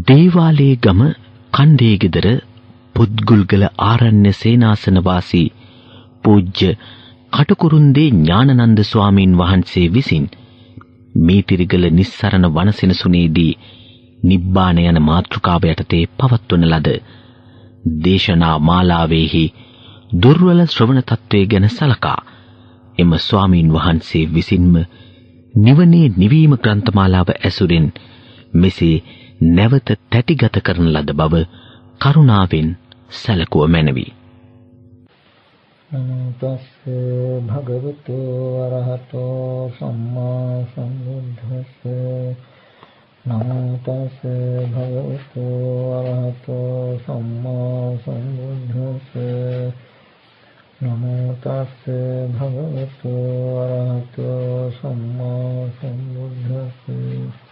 දේවාලේ ගම කණ්ඩේ ගෙදර පුත්ගුල්ගල ආරණ්‍ය සේනාසන වාසී පූජ්‍ය කටුකුරුන්දේ ඥානනන්ද ස්වාමීන් වහන්සේ විසින් මීතිරිගල නිස්සරණ වනසෙනසුනේදී නිබ්බාන යන මාතෘකාව යටතේ පවත්වන ලද දේශනා මාලාවේහි දුර්වල ශ්‍රවණ තත්වයේ ගැන සලකා එම ස්වාමීන් වහන්සේ විසින්ම නිවනේ නිවීම ග්‍රන්ථමාලාව ඇසුරින් මෙසේ නැවත තැටිගත කරන ලද බව කරුණාවෙන් සැලකුව මැනවි. නමෝ තස්ස භගවතු අරහතෝ සම්මා සම්බුද්දස්ස නමෝ තස්ස භගවතු අරහතෝ සම්මා සම්බුද්දස්ස නමෝ තස්ස භගවතු අරහතෝ සම්මා සම්බුද්දස්ස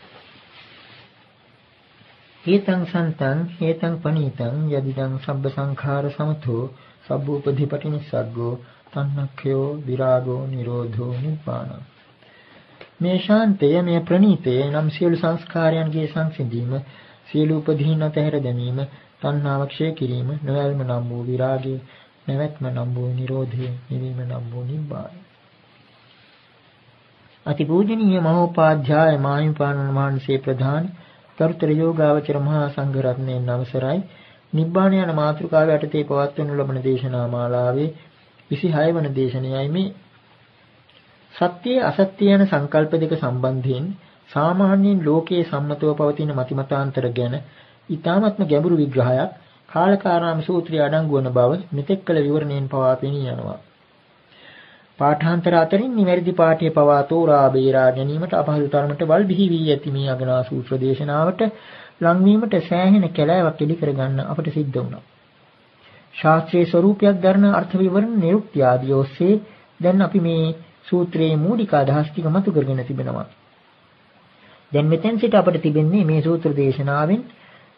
හේතං සන්තං හේතං පනීතං යදිදං සබ්බ සංඛාර සමතෝ සබ්බූපදීපටිනිස්සග්ගෝ තණ්හක්ඛයෝ විරාගෝ නිරෝධෝ නිබ්බාන. මේ ශාන්තය මේ ප්‍රණීතය නම් සියලු සංස්කාරයන්ගේ සංසිඳීම, සියලු උපදීන අතහැර දැමීම, තණ්හාව ක්ෂය කිරීම, නොයල්ම නම් වූ විරාගය, නැවැත්ම නම් වූ නිරෝධය, නිවීම නම් වූ නිබ්බාන. අතිපූජනීය මහෝපාධ්‍යාය මාහිමිපාණන් වහන්සේ ප්‍රධාන තරුතර යෝගාවචර මහා සංඝ රත්නයන් අවසරයි. නිබ්බාන යන මාතෘකාව යටතේ පවත්වනු ලබන දේශනා මාලාවේ 26 වන දේශනයයි මේ. සත්‍ය අසත්‍ය යන සංකල්ප දෙක සම්බන්ධයෙන් සාමාන්‍යයෙන් ලෝකයේ සම්මතව පවතින මතිමතාන්තර ගැන ඊ타ත්ම ගැඹුරු විග්‍රහයක් කාලකාරාම සූත්‍රයේ අඩංගු වන බව මෙතෙක් කළ විවරණයෙන් පවා පෙනී යනවා. පාඨාන්තර අතරින් නිවැරදි පාඨය පවා තෝරා බේරා ගැනීමට අපහසු තරමට වල් බිහි වී ඇති මේ අගනා සූත්‍ර දේශනාවට ලංවීමට සෑහෙන කැලෑවක් එලි කරගන්න අපට සිද්ධ වුණා. ශාස්ත්‍රීය ස්වරූපයක් දරන අර්ථ විවරණ නිරුක්ති ආදී ඔස්සේ දැන් අපි මේ සූත්‍රයේ මූලික අදහස් ටික මතු කරගෙන තිබෙනවා. දැන් මෙතෙන් සිට අපට තිබෙන්නේ මේ සූත්‍ර දේශනාවෙන්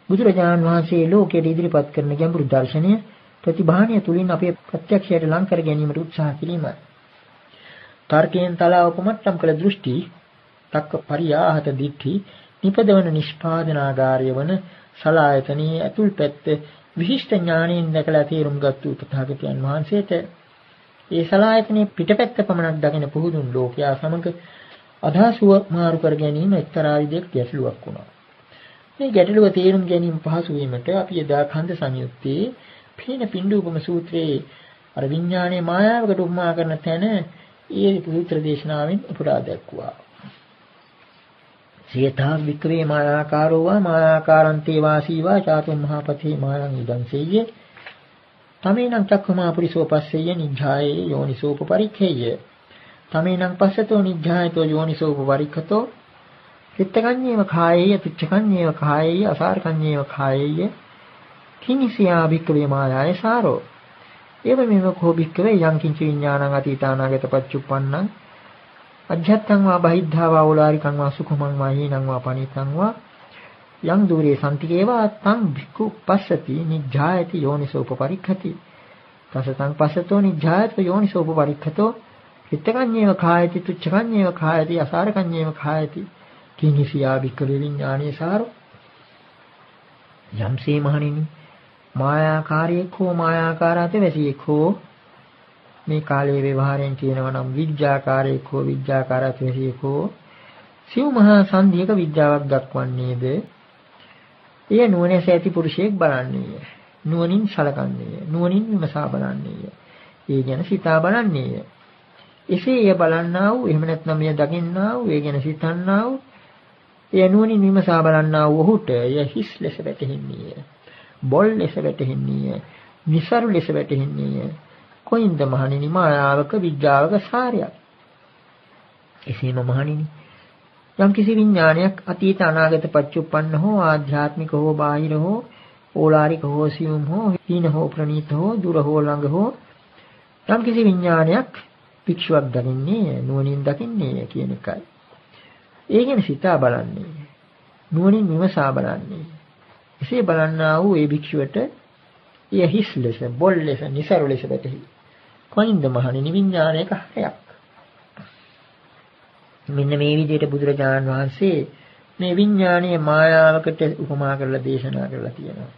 බුදුරජාණන් වහන්සේ ලෝකයට ඉදිරිපත් කරන ගැඹුරු දර්ශනය ප්‍රතිභාණය තුලින් අපේ ප්‍රත්‍යක්ෂයට ලං කර ගැනීමට උත්සාහ කිරීමයි. තර්කයෙන් තලාව උපමට්ටම් කළ දෘෂ්ටි, තක්ක පරියාහත දිට්ඨි, නිපදවන නිෂ්පාදනාගාරය වන සලායතනයේ අතුල් පැත්ත විශිෂ්ට ඥාණයෙන් දැකලා තේරුම්ගත් වූ තථාගතයන් වහන්සේට ඒ සලායතනයේ පිටපැත්ත පමණක් දකින පුහුදුන් ලෝකයා සමග අදහසුව මාරු කර ගැනීම එක්තරා විදිහක ගැටලුවක් වුණා. මේ ගැටලුව තේරුම් ගැනීම පහසු වීමට අපි එදා කන්ද සංයුත්තේ පීන පිණ්ඩූපම සූත්‍රයේ අර විඥානයේ මායාවකට උපමා කරන තැන ඒ සූත්‍ර දේශනාවෙන් උපුටා දැක්වුවා. සියතා වික්‍රේ මායාකාරෝ වා මායාකාරන්තේ වාසීවා චාතුම් මහපතේ මායං ඉදංසෙය්‍ය තමේනං චක්ඛමා පුරිසෝ පස්සෙය්‍ය නිජ්ජායේ යෝනිසෝපපරික්ඛේය තමේනං පස්සතෝ නිජ්ජායතෝ යෝනිසෝපපරික්ඛතෝ චිත්තකඤ්ඤේව කායේය තුච්ඡකඤ්ඤේව කායේය අසාරකඤ්ඤේව කායේය කිනිසියා වික්‍රේ මායාය සාරෝ එවමෙව කෝ වික්‍රේ යං කිංච විඥානං අතීතානාගත පච්චුප්පන්නං අධ්‍යත්තං වා බහිද්ධා වා ඕලාරිකං වා සුඛමං වා හීනං වා පනිතං වා යං දුරේ සම්තිකේවා තං භික්ඛු පස්සති නිජ්ජායති යෝනිසෝපපරික්ඛති තසතං පස්සතෝ නිජ්ජායති යෝනිසෝපපරික්ඛතෝ චිත්තකඤ්ඤේව කායති තුච්ඡකඤ්ඤේව කායති අසාරකඤ්ඤේව කායති කිංහිසියා වික්ඛවේ විඥානයේ සාරෝ යම්සේ මහණෙනි මායාකාරයෙක් හෝ මායාකාරාත වැසියෙක් හෝ මේ කාලයේ ව්‍යවහාරයෙන් කියනවා නම් විඥාකාරයෙක් හෝ විඥාකාරාත වැසියෙක් හෝ සිව් මහා සංධියක විද්‍යාවක් දක්වන්නේද එය නුවණැස ඇති පුරුෂයෙක් බලන්නේය නුවණින් සලකන්නේය නුවණින් විමසා බලන්නේය ඒ ගැන සිතා බලන්නේය එසේ එය බලන්නා වූ එහෙම නැත්නම් එය දකින්නා වූ ඒ ගැන සිතන්නා වූ එය නුවණින් විමසා බලන්නා වූ ඔහුට එය හිස් ලෙස වැටහෙන්නේය බොල් ලෙස වැටහෙන්නේය නිසරු ලෙස වැටහෙන්නේය කොයින්ද මහණෙනි මායාවක විද්‍යාවක සාරයක් එසේම මහණෙනි යම් කිසි විඥානයක් අතීත අනාගත පච්චුප්පන්න හෝ ආධ්‍යාත්මික හෝ බාහිර හෝ ඕලාරික හෝ සියුම් හෝ හීන හෝ ප්‍රණීත හෝ දුර හෝ ළඟ හෝ යම් කිසි විඥානයක් පික්ෂුවක් දකින්නේ නුවණින් දකින්නේ කියන එකයි. ඒ ගැන සිතා බලන්නේ නුවණින් විමසා බලන්නේ. එසේ බලන්නා වූ ඒ භික්ෂුවට එය හිස් ලෙස, බොල් ලෙස, නිසරු ලෙස වැටහි. කොයින්ද මහණෙනි විඥානයක හරයක්. මෙන්න මේ විදිහට බුදුරජාණන් වහන්සේ මේ විඥානීය මායාවකට උපමා කරලා දේශනා කරලා තියෙනවා.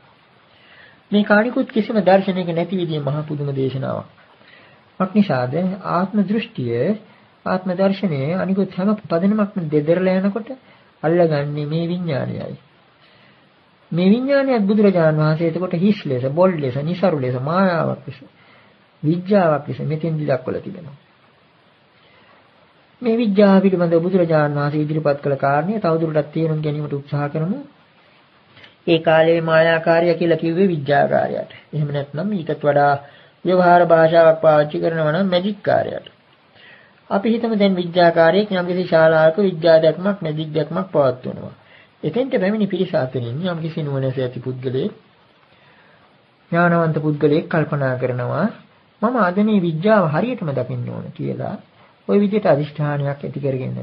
මේ කාණිකුත් කිසිම දර්ශනයක නැති විදිහේ මහ පුදුම දේශනාවක්. මක්නිසාද ආත්ම දෘෂ්ටිය ආත්ම දර්ශනයේ අනිකුත් හැම පදනමක්ම දෙදරලා යනකොට අල්ලගන්නේ මේ විඥානයයි. මේ විඥානයත් බුදුරජාණන් වහන්සේ එතකොට හිස් ලෙස, බොල් ලෙස, නිසරු ලෙස, මායාවක් ලෙස, විඥාවක් ලෙස මෙතෙන්දි දක්වලා තිබෙනවා. මේ විඥාව පිළිබඳව බුදුරජාණන් වහන්සේ ඉදිරිපත් කළ කාරණේ තවදුරටත් තේරුම් ගැනීමට උත්සාහ කරමු. ඒ කාලේ මායාකාරය කියලා කිව්වේ විඥාකාරයට. එහෙම නැත්නම් ඊටත් වඩා ව්‍යවහාර භාෂාවක් පාවිච්චි කරනවා නම් මැජික් කාර්යයට. අපි හිතමු දැන් විද්‍යාකාරයෙක් යම්කිසි ශාලාවක විද්‍යා දැක්මක් මැජික් දැක්මක් පවත්වනවා. එතෙන්ට පැමිණි පිරිස අතරින් යම්කිසි නුවණැස ඇති පුද්ගලයෙක් ඥානවන්ත පුද්ගලයෙක් කල්පනා කරනවා මම අද මේ විද්‍යාව හරියටම දකින්න ඕන කියලා ওই විදිහට අදිෂ්ඨානයක් ඇති කරගෙන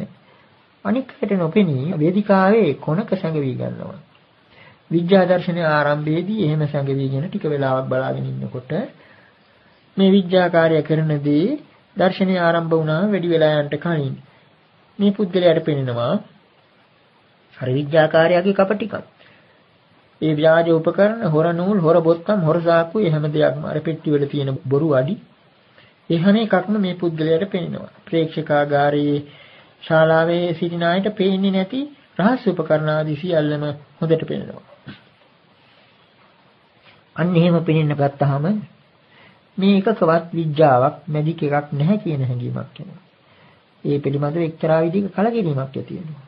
අනික්කට නොපෙනී වේදිකාවේ කොනක සැඟවි ගන්නවා. විද්‍යා දර්ශනයේ ආරම්භයේදී එහෙම සැඟවිගෙන ටික වෙලාවක් බලාගෙන ඉන්නකොට මේ විද්‍යාකාරය කරනදී දර්ශනය ආරම්භ වුණා වැඩි වෙලා යන්න කලින් මේ පුද්ගලයාට පෙනෙනවා අර විද්‍යාකාරයාගේ කපටිකම්. ඒ ව්‍යාජ උපකරණ, හොර නූල්, හොර බොත්තම්, හොර සාක්කු හැම දෙයක්ම අර පෙට්ටි වල තියෙන බොරු අඩි ඒ හැම එකක්ම මේ පුද්ගලයාට පෙනෙනවා. ප්‍රේක්ෂකාගාරයේ ශාලාවේ සිටින අයට පේන්නේ නැති රහස් උපකරණ ආදී සියල්ලම හොඳට පෙනෙනවා. අන්න එහෙම පෙනෙන්න ගත්තාම මේ එකකවත් විද්‍යාවක් මැජික් එකක් නැහැ කියන හැඟීමක් එනවා. ඒ පිළිබඳව එක්තරා විදිහක කලකිරීමක් ඇති වෙනවා.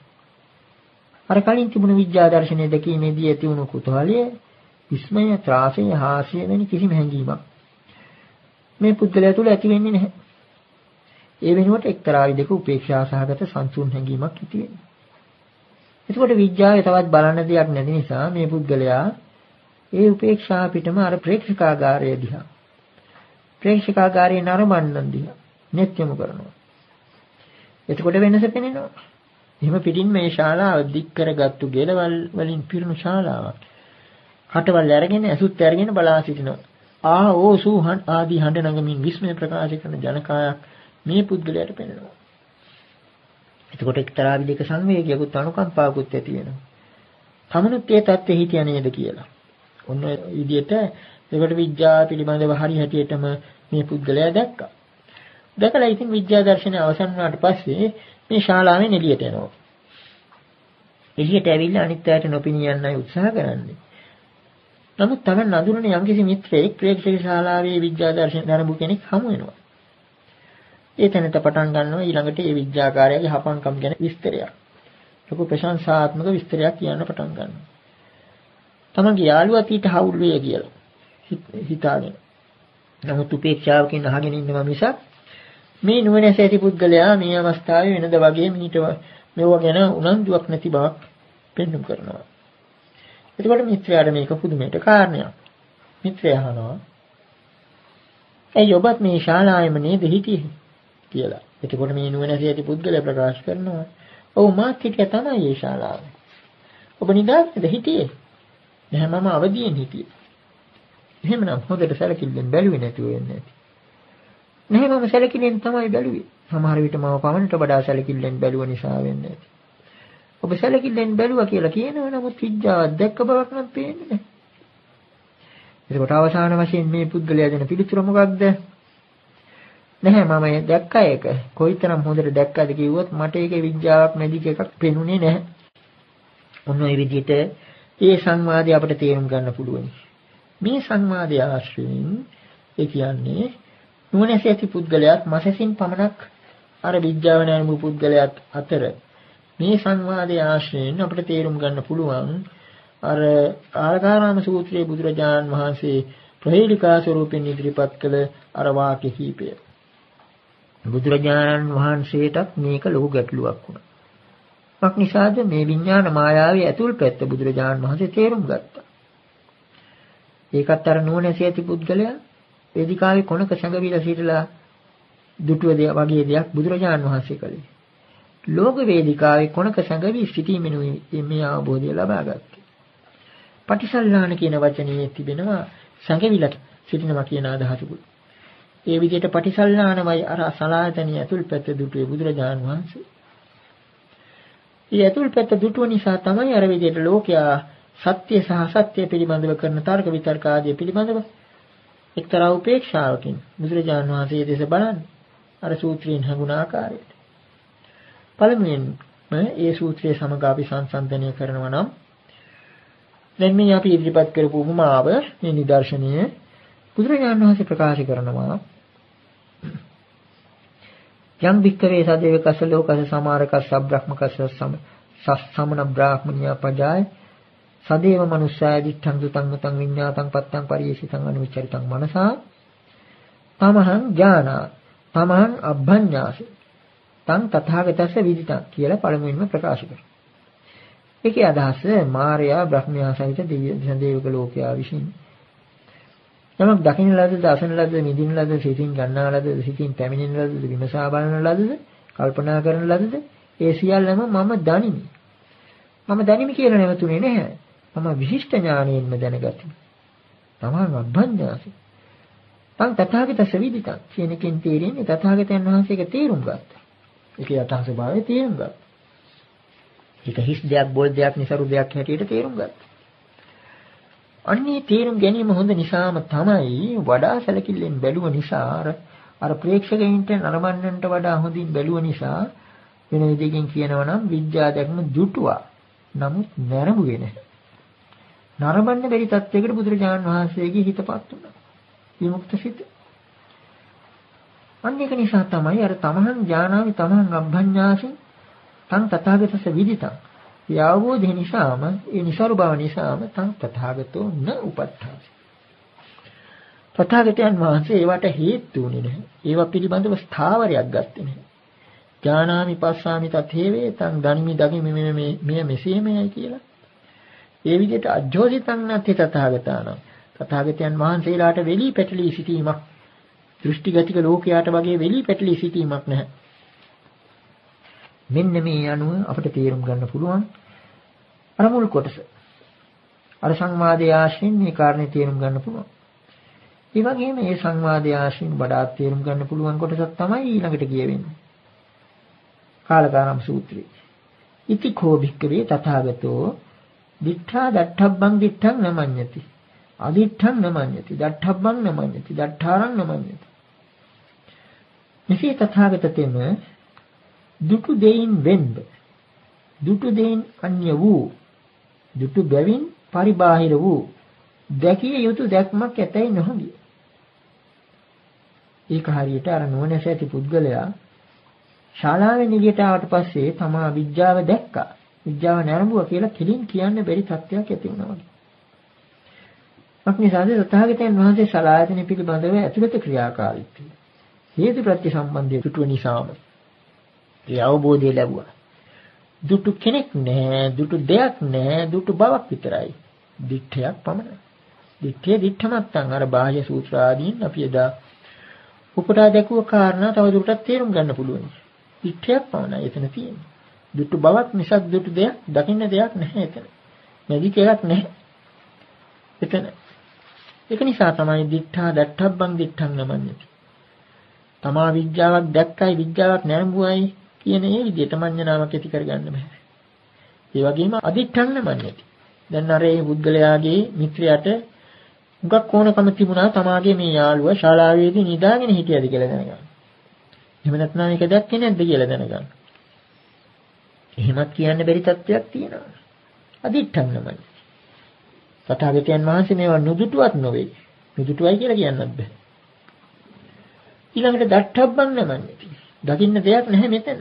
අර කලින් තිබුණු විද්‍යා දර්ශනයේ දැකීමේදී ඇති වුණු කුතුහලය, විස්මය, ත්‍රාසය, හාස්‍ය වැනි කිසිම හැඟීමක් මේ පුද්ගලයා තුළ ඇති වෙන්නේ නැහැ. ඒ වෙනුවට එක්තරා විදිහක උපේක්ෂා සහගත සංසුන් හැඟීමක් ඇති වෙනවා. එතකොට විද්‍යාවේ තවත් බලන්න දෙයක් නැති නිසා මේ පුද්ගලයා ඒ උපේක්ෂා පිටම අර ප්‍රේක්ෂකාගාරය දිහා ප්‍රේක්ෂකාගාරයේ නරඹන්නන් දිහා net යොමු කරනවා. එතකොට වෙනස පෙනෙනවා. එහෙම පිටින් මේ ශාලාව දික් කරගත්තු ගෙලවල් වලින් පිරුණු ශාලාවක්. කටවල් අරගෙන ඇසුත් අරගෙන බලා සිටිනවා. ඕ සූහන් ආදී හඬ නගමින් විස්මය ප්‍රකාශ කරන ජනකායක් මේ පුද්ගලයාට පෙනෙනවා. එතකොට එක්තරා විදිහක සංවේගයකුත් අනුකම්පාවකුත් ඇති වෙනවා. තමනුත් ඒ தත්ත්වෙ හිටියා නේද කියලා. ඔන්න විදිහට ඒකට විද්‍යාව පිළිබඳව හරි හැටියටම මේ පුද්ගලයා දැක්කා. දැකලා ඉතින් විද්‍යා දර්ශනය අවසන් වුණාට පස්සේ මේ ශාලාවෙන් එළියට එනවා. එළියට ඇවිල්ලා අනිත් අයට නොපෙනී යන්නයි උත්සාහ කරන්නේ. නමුත් Taman නඳුරන යම්කිසි මිත්‍රයෙක් ප්‍රේක්ෂක ශාලාවේ විද්‍යා දර්ශන දරපු කෙනෙක් හමු වෙනවා. ඒ තැනට පටන් ගන්නවා ඊළඟට ඒ විද්‍යාකාරයාගේ හපංකම් ගැන විස්තරයක්. ලොකු ප්‍රශංසාත්මක විස්තරයක් කියන්න පටන් ගන්නවා. තමන්ගේ යාළුවා ඊට හවුල් වෙයි කියලා හිතාගෙන. නමුත් උපේක්ෂාවකින් අහගෙන ඉන්නවා මිසක් මේ නුවණැස ඇති පුද්ගලයා මේ අවස්ථාවේ වෙනද වගේ මීට මෙව ගැන උනන්දුවක් නැති බවක් පෙන්වුම් කරනවා. එතකොට මිත්‍රයාට මේක පුදුමයට කාරණයක්. මිත්‍රයා අහනවා "ඇයි ඔබත් මේ ශාලාවෙම නේද හිටියේ?" කියලා. එතකොට මේ නුවණැස ඇති පුද්ගලයා ප්‍රකාශ කරනවා "ඔව් මාත් හිටියා තමයි මේ ශාලාවේ." "ඔබ නිදාගන්නද හිටියේ?" "නැහැ මම අවදියෙන් හිටියේ." "එහෙමනම් හොඳට සැලකිල්ලෙන් බැලුවේ නැතුව වෙන්නේ නැති." "නැහැ මම සැලකිල්ලෙන් තමයි බැලුවේ. සමහර විට මම පවන්ට වඩා සැලකිල්ලෙන් බැලුව නිසා වෙන්නේ නැති." "ඔබ සැලකිල්ලෙන් බැලුවා කියලා කියනවා නමුත් විද්‍යාවක් දැක්ක බවක් නම් පේන්නේ නැහැ." එතකොට අවසාන වශයෙන් මේ පුද්ගලයා දෙන පිළිතුර මොකක්ද? "නැහැ මම දැක්ක එක. කොයිතරම් හොඳට දැක්කද කිව්වොත් මට ඒකේ විද්‍යාවක් මැජික් එකක් පේනුනේ නැහැ." ඔන්න ඔය විදිහට ඒ සංවාදය අපිට තේරුම් ගන්න පුළුවන්. මේ සංවාදය ආශ්‍රයෙන් ඒ කියන්නේ නුවණැස ඇති පුද්ගලයාත් මාසෙසින් පමණක් අර විද්‍යාව නැරඹු පුද්ගලයාත් අතර මේ සංවාදයේ ආශ්‍රයෙන් අපිට තේරුම් ගන්න පුළුවන් අර ආලකාරාම සූත්‍රයේ බුදුරජාණන් වහන්සේ ප්‍රහේලිකා ස්වරූපෙන් ඉදිරිපත් කළ අර වාක්‍ය කීපය. බුදුරජාණන් වහන්සේටත් මේක ලොකු ගැටලුවක් වුණා. මක් නිසාද මේ විඥාන මායාවේ ඇතුල් පැත්ත බුදුරජාණන් වහන්සේ තේරුම් ගත්තා. ඒකත් අර නුවණැස ඇති පුද්ගලයා වේදිකාවේ කොනක සැඟවිලා සිටලා දුටුව වගේ දෙයක් බුදුරජාණන් වහන්සේ කළේ. ලෝක වේදිකාවේ කොනක සැඟවි සිටීමෙනුයි මේ අවබෝධය ලබා ගත්තේ. පටිසල්ලාන කියන වචනේ තිබෙනවා සැඟවිලා සිටිනවා කියන අදහසකුත්. ඒ විදිහට පටිසල්ලානමයි අර සලායතනිය ඇතුල් පැත්ත දුටුවේ බුදුරජාණන් වහන්සේ. ඒ ඇතුල් පැත්ත දුටුව නිසා තමයි අර විදිහට ලෝකයා සත්‍ය සහ අසත්‍ය පිළිබඳව කරන තර්ක විතර්ක ආදී පිළිබඳව එක්තරා උපේක්ෂාවකින් බුදුරජාණන් වහන්සේ දෙස බලන්නේ අර සූත්‍රයෙන් හඟුන ආකාරයට. පළමුවෙන්ම ඒ සූත්‍රයේ සමග අපි සංසන්දනය කරනවා නම් දැන් මේ අපි ඉදිරිපත් කරපු උපමාව මේ නිදර්ශනය බුදුරජාණන් වහන්සේ ප්‍රකාශ කරනවා යම් වික්කවේ සදේවකස ලෝකස සමාරකස බ්‍රහ්මකස සමන බ්‍රාහ්මණියා පජාය සදේව මනුෂ්‍යය දිත්තං දුතං මුතං විඤ්ඤාතං පත්තං පරියේසිතං අනුචරිතං මනසා තමහං ඥානා තමහං අභ්ඤ්ඤාසි තං තථාගතස්ස විදිතං කියලා පළමුවෙන්ම ප්‍රකාශ කරනවා. ඒකේ අදහස මාර්යා බ්‍රහ්මයා සහිත දේවක ලෝකයා විසින් යමක් දකින්න ලද්ද, අසන ලද්ද, නිදින ලද්ද, සිතින් ගන්නා ලද්ද, සිතින් පැමිණෙන ලද්ද, විමසා බලන ලද්ද, කල්පනා කරන ලද්ද, ඒ සියල්ලම මම දනිමි. මම දනිමි කියලා නැවතුනේ නැහැ. මම විශිෂ්ට ඥාණයෙන්ම දැනගතිමි. තමන් අභ්ඤ්ඤාසි. තං තථාගතස්ස විදිතං කියන එකෙන් තේරෙන්නේ තථාගතයන් වහන්සේක තේරුම් ගත්තා. ඒකේ යථා ස්වභාවය තේරුම් ගත්තා. ඒක හිස් දෙයක්, බොල් දෙයක්, නිසරු දෙයක් හැටියට තේරුම් ගත්තා. අන්නේ තේරුම් ගැනීම හොඳ නිසාම තමයි වඩා සැලකිල්ලෙන් බැලුව නිසා අර ප්‍රේක්ෂකයින්ට නරඹන්නන්ට වඩා හොඳින් බැලුව නිසා වෙන විදිහකින් කියනවා නම් විද්‍යා දැක්ම දුටුවා. නමුත් නැරඹුවේ නැහැ. නරඹන්න බැරි තත්යකට බුදුරජාණන් වහන්සේගේ හිතපත් වුණා. විමුක්ත සිත. අන්න ඒක නිසා තමයි අර තමහන් ඥානාවි තමහන් අභ්ඤ්ඤාසි තං තථාගතස්ස විදිතං. ඒ අවබෝධය නිසාම ඒ නිසරු බව නිසාම තං තථාගතෝ න උපත්ථාසි. තථාගතයන් වහන්සේ ඒවට හේතු වුණේ නැහැ. ඒවා පිළිබඳව ස්ථාවරයක් ගත්තේ නැහැ. ඥානාමි පස්සාමි තථේවේ තං ධනිමි දකිමි මේ මෙසේමයි කියලා. ඒ විදිහට අජ්ජෝසිතං නැති තථාගතානම් තථාගතයන් වහන්සේලාට වෙලී පැටලී සිටීමක් දෘෂ්ටිගතික ලෝකයාට වගේ වෙලී පැටලී සිටීමක් නැහැ. මෙන්න මේ අනුව අපිට තේරුම් ගන්න පුළුවන් අර මුල් කොටස. අර සංවාදයේ ආශ්‍රයෙන් මේ කාරණේ තේරුම් ගන්න පුළුවන්. ඒ වගේම මේ සංවාදයේ ආශ්‍රයෙන් වඩාත් තේරුම් ගන්න පුළුවන් කොටසක් තමයි ඊළඟට කියවෙන්නේ. කාලකාරම් සූත්‍රය. ඉති කෝ භික්ඛවේ තථාගතෝ දිඨා දට්ඨබ්බං දිඨං නමඤ්ඤති. අදිඨං නමඤ්ඤති. දට්ඨබ්බං නමඤ්ඤති. දට්ඨාරං නමඤ්ඤති. මෙසේ තථාගත තෙම දුටු දෙයින් වෙන්ද දුටු දෙයින් අන්‍ය වූ දුටු බැවින් පරිබාහිර වූ දැකිය යුතු දැක්මක් ඇතැයි නොහොඳිය. ඒක හරියට අර නුවණැස ඇති පුද්ගලයා ශාලාවෙන් එළියට ආවට පස්සේ තමා විද්‍යාව දැක්කා. විද්‍යාව නැරඹුවා කියලා කෙලින් කියන්න බැරි තත්ත්වයක් ඇති වුණා වගේ. අපනිසාද තථාගතයන් වහන්සේ සලායතන පිළිබඳව ඇතුළත ක්‍රියාකාරීත්වය හේතු ප්‍රත්‍ය සම්බන්ධය දුටුව නිසාම ඒ අවබෝධය ලැබුවා. දුටු කෙනෙක් නැහැ, දුටු දෙයක් නැහැ, දුටු බවක් විතරයි. දිට්ඨයක් පමණයි. දිට්ඨිය දිට්ඨමත්තන් අර බාහ්‍ය සූත්‍ර ආදීන් අපි එදා උපුටා දැකුව කාරණා තව දුරටත් තේරුම් ගන්න පුළුවන්. දිට්ඨයක් පමණයි එතන තියෙන්නේ. දුටු බවක් මිසක් දුටු දෙයක් දකින්න දෙයක් නැහැ එතන. නැදික එකක් නැහැ. එතන. ඒක නිසා තමයි දිට්ඨා දට්ඨබ්බං දිට්ඨං නමඤ්ඤති. තමා විද්‍යාවක් දැක්කයි විද්‍යාවක් නැරඹුවයි කියන ඒ විදිහට මඤ්ඤණාවක් ඇති කරගන්න බෑ. ඒ වගේම අදිඨං නමඤ්ඤති. දැන් අර ඒ පුද්ගලයාගේ මිත්‍රයාට මුගක් කොනකම තිබුණා තමාගේ මේ යාළුවා ශාලාවේදී නිදාගෙන හිටියද කියලා දැනගන්න. එහෙම නැත්නම් ඒක දැක්කේ නැද්ද කියලා දැනගන්න. එහෙමත් කියන්න බැරි තත්ත්වයක් තියෙනවා. අදිඨං නමඤ්ඤති. තථාගතයන් වහන්සේ මේවා නුදුටුවත් නොවේ. නුදුටුවයි කියලා කියන්නත් බෑ. ඊළඟට දට්ඨබ්බං නමඤ්ඤති. දකින්න දෙයක් නැහැ මෙතන.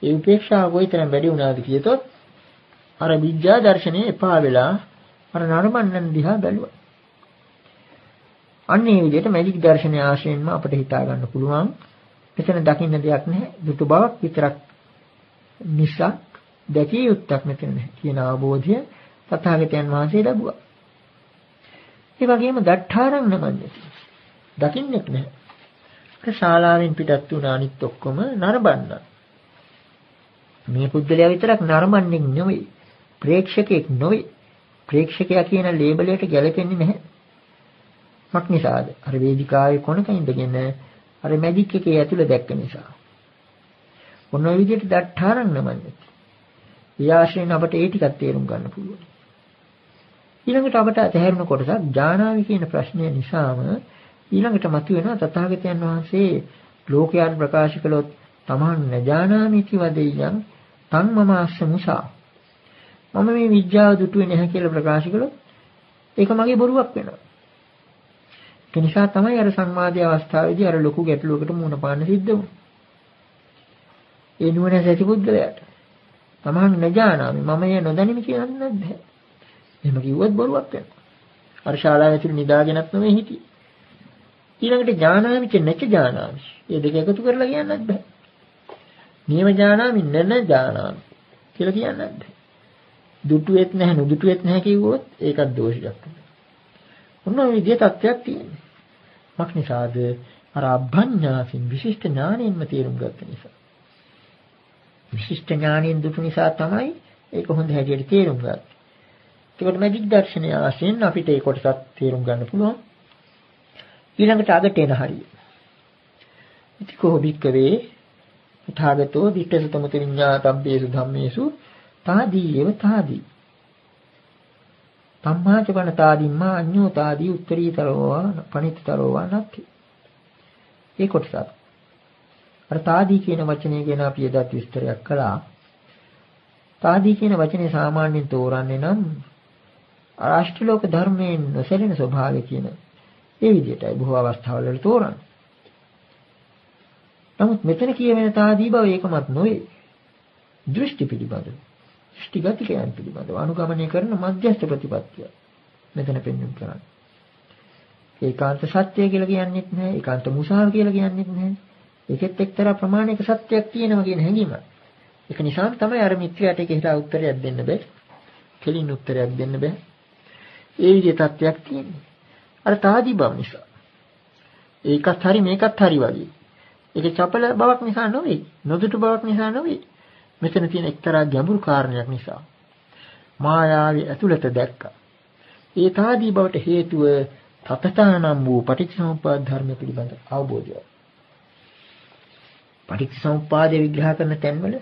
ඒ උපේක්ෂාව කොයිතරම් වැඩි වුණාද කියතොත් අර විද්‍යා දර්ශනයේ එපා වෙලා අර නරඹන්නන් දිහා බැලුවා. අන්න ඒ විදිහට මැජික් දර්ශනය ආශ්‍රයෙන්ම අපිට හිතා ගන්න පුළුවන් මෙතන දකින්න දෙයක් නැහැ. දුටු බවක් විතරක් මිසක් දැකිය යුත්තක් මෙතන නැහැ කියන අවබෝධය තථාගතයන් වහන්සේ ලැබුවා. ඒ වගේම දට්ඨාරං නමඤ්ඤති. දකින්නෙක් නැහැ. ශාලාවෙන් පිටත් වුණ අනිත් ඔක්කොම නරඹන්න. මේ පුද්ගලයා විතරක් නරඹන්නේ නෙවෙයි. ප්‍රේක්ෂකෙක් නෙවෙයි. ප්‍රේක්ෂකයා කියන ලේබලයට ගැලපෙන්නේ නැහැ. මක් නිසාද? අර වේදිකාවේ කොනක ඉඳගෙන අර මැජික් එකේ ඇතුළ දැක්ක නිසා. මොන විදිහට දට්ඨාරං නමන්නේ. ඒ ආශ්‍රයෙන් අපට ඒ ටිකක් තේරුම් ගන්න පුළුවන්. ඊළඟට අපට තේරුණ කොටසක් ඥානාවි කියන ප්‍රශ්නය නිසාම ඊළඟට මතුවෙනවා තථාගතයන් වහන්සේ ලෝකයන් ප්‍රකාශ කළොත් තමන් නජානාමිති වදෙයන් තං මම අස්සමුසා. මම මේ විද්‍යාව දුටුවේ නැහැ කියලා ප්‍රකාශ කළොත් ඒක මගේ බොරුවක් වෙනවා. ඒ නිසා තමයි අර සංවාදයේ අවස්ථාවේදී අර ලොකු ගැටලුවකට මුහුණ පාන්න සිද්ධ වුනේ. ඒ නුවණ ඇති පුද්ගලයාට තමන් නජානාමි මම ඒ නොදැනීම කියන්නත් බෑ. එහෙම කිව්වොත් බොරුවක් වෙනවා. අර ශාලාවේ ඇතුළේ නිදාගෙනත් නෙවෙයි හිටියේ. ඊළඟට ඥානාමි නැච ඥානාමි. මේ දෙක එකතු කරලා කියන්නත් බෑ. නියම ඥානාමි නන ඥානාමි කියලා කියන්නත් බෑ. දුටුවෙත් නැහැ නුදුටුවෙත් නැහැ කිව්වොත් ඒකත් දෝෂයක්. මොන විදිහේ තත්ත්වයක් තියෙන්නේ. මක් නිසාද අර අභඤ්ඤාසින් විශිෂ්ට ඥාණයෙන්ම තේරුම් ගත්ත නිසා. විශිෂ්ට ඥාණයෙන් දුටු නිසා තමයි ඒක හොඳ හැටියට තේරුම් ගත්තේ. ඒකට මැජික් දර්ශනය ආශ්‍රයෙන් අපිට ඒ කොටසත් තේරුම් ගන්න පුළුවන්. ඊළඟට අගට එන හරිය. ඉතිකෝ භික්කවේ තථාගතෝ දිට්ඨසතමත විඤ්ඤාතබ්බේසු ධම්මේසු තාදීයව තාදී. තම්මාච වන තාදීම්මා අඤ්ඤෝ තාදී උත්තරීතරෝවා පණිතරෝවා නැති. ඒ කොටසත්. අර තාදී කියන වචනේ ගැන අපි එදත් විස්තරයක් කළා. තාදී කියන වචනේ සාමාන්‍යයෙන් තෝරන්නේ නම් අෂ්ටලෝක ධර්මයෙන් නොසැලෙන ස්වභාවය කියන ඒ විදිහටයි බොහෝ අවස්ථාවල වල තෝරන්නේ. නමුත් මෙතන කියවෙන තාදී බව ඒකමත් නොවේ. දෘෂ්ටි පිළිබඳව. දෘෂ්ටිගතිකයන් පිළිබඳව අනුගමනය කරන මධ්‍යස්ථ ප්‍රතිපත්තිය. මෙතන පෙන්වන්න කරන්නේ. ඒකාන්ත සත්‍ය කියලා කියන්නේත් නැහැ. ඒකාන්ත මුසාව කියලා කියන්නේත් නැහැ. ඒකෙත් එක්තරා ප්‍රමාණයක සත්‍යයක් තියෙනවා කියන හැඟීමයි. ඒක නිසා තමයි අර මිත්‍යාට ඒක හිතා උත්තරයක් දෙන්න බෑ. කෙලින් උත්තරයක් දෙන්න බෑ. ඒ විදිහේ තත්ත්වයක් තියෙනවා. අර තාදී බව නිසා. ඒකත් හරි මේකත් හරි වගේ. ඒක චපල බවක් නිසා නෙවෙයි. නොදුටු බවක් නිසා නෙවෙයි. මෙතන තියෙන එක්තරා ගැඹුරු කාරණයක් නිසා. මායාවේ ඇතුළත දැක්කා. ඒ තාදී බවට හේතුව තතතානම් වූ පටිච්චසමුප්පාද ධර්ම පිළිබඳ අවබෝධය. පටිච්චසමුප්පාදය විග්‍රහ කරන තැන්වල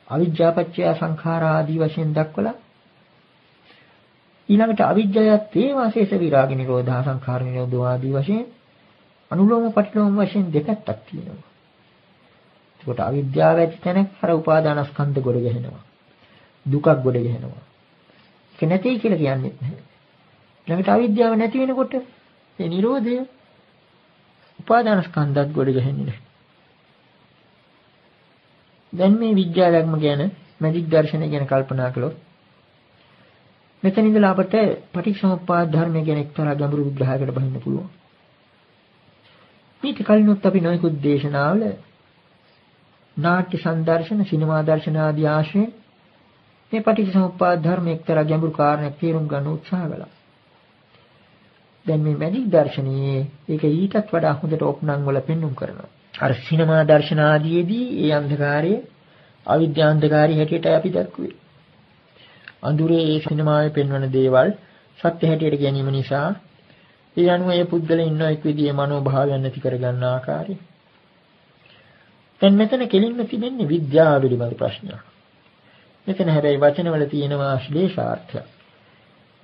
අවිජ්ජාපච්චය සංඛාරා ආදී වශයෙන් දක්වලා ඊළඟට අවිජ්ජායත් තේවාශේෂ විරාග නිරෝධා සංඛාර නිරෝධෝ ආදී වශයෙන් අනුලෝම පටිලෝම වශයෙන් දෙකක් තියෙනවා. ඒකට අවිද්‍යාව ඇති තැනක අර උපාදානස්කන්ධ ගොඩ ගැහෙනවා. දුකක් ගොඩ ගැහෙනවා. ඒක නැtei කියලා කියන්නේ නැහැ. ඊළඟට අවිද්‍යාව නැති වෙනකොට ඒ නිරෝධය උපාදානස්කන්ධත් ගොඩ ගැහෙන්නේ නැහැ. දැන් මේ විද්‍යාවක්ම ගැන මැජික් දර්ශනය ගැන කල්පනා කළොත් මෙතන ඉඳලා අපට පටිච්චසමුප්පාද ධර්මය ගැන එක්තරා ගැඹුරු විග්‍රහයකට බහින්න පුළුවන්. මේක කලිනුත් අපි නොයෙකුත් දේශනාවල නාට්‍ය සංදර්ශන, සිනමා දර්ශන ආදී ආශ්‍රයෙන් මේ පටිච්චසමුප්පාද ධර්ම එක්තරා ගැඹුරු කාරණයක් තේරුම් ගන්න උත්සාහ කළා. දැන් මේ මැජික් දර්ශනයේ ඒක ඊටත් වඩා හොඳට ඔප්නම් වල පෙන්වුම් කරනවා. අර සිනමා දර්ශන ආදීදී ඒ අන්ධකාරයේ අවිද්‍යාන්ධකාරී හැටියට අපි දක්වුවේ. අඳුරේ ඒ සිනමාවේ පෙන්වන දේවල් සත්‍ය හැටියට ගැනීම නිසා ඒ අනුව ඒ පුද්ගලයා ඉන්න එක් විදිහේ මනෝභාවයන් නැති කරගන්න ආකාරය. දැන් මෙතන කෙලින්ම තිබෙන්නේ විද්‍යාව පිළිබඳ ප්‍රශ්නයක්. මෙතන හැබැයි වචනවල තියෙනවා ශ්ලේෂාර්ථය.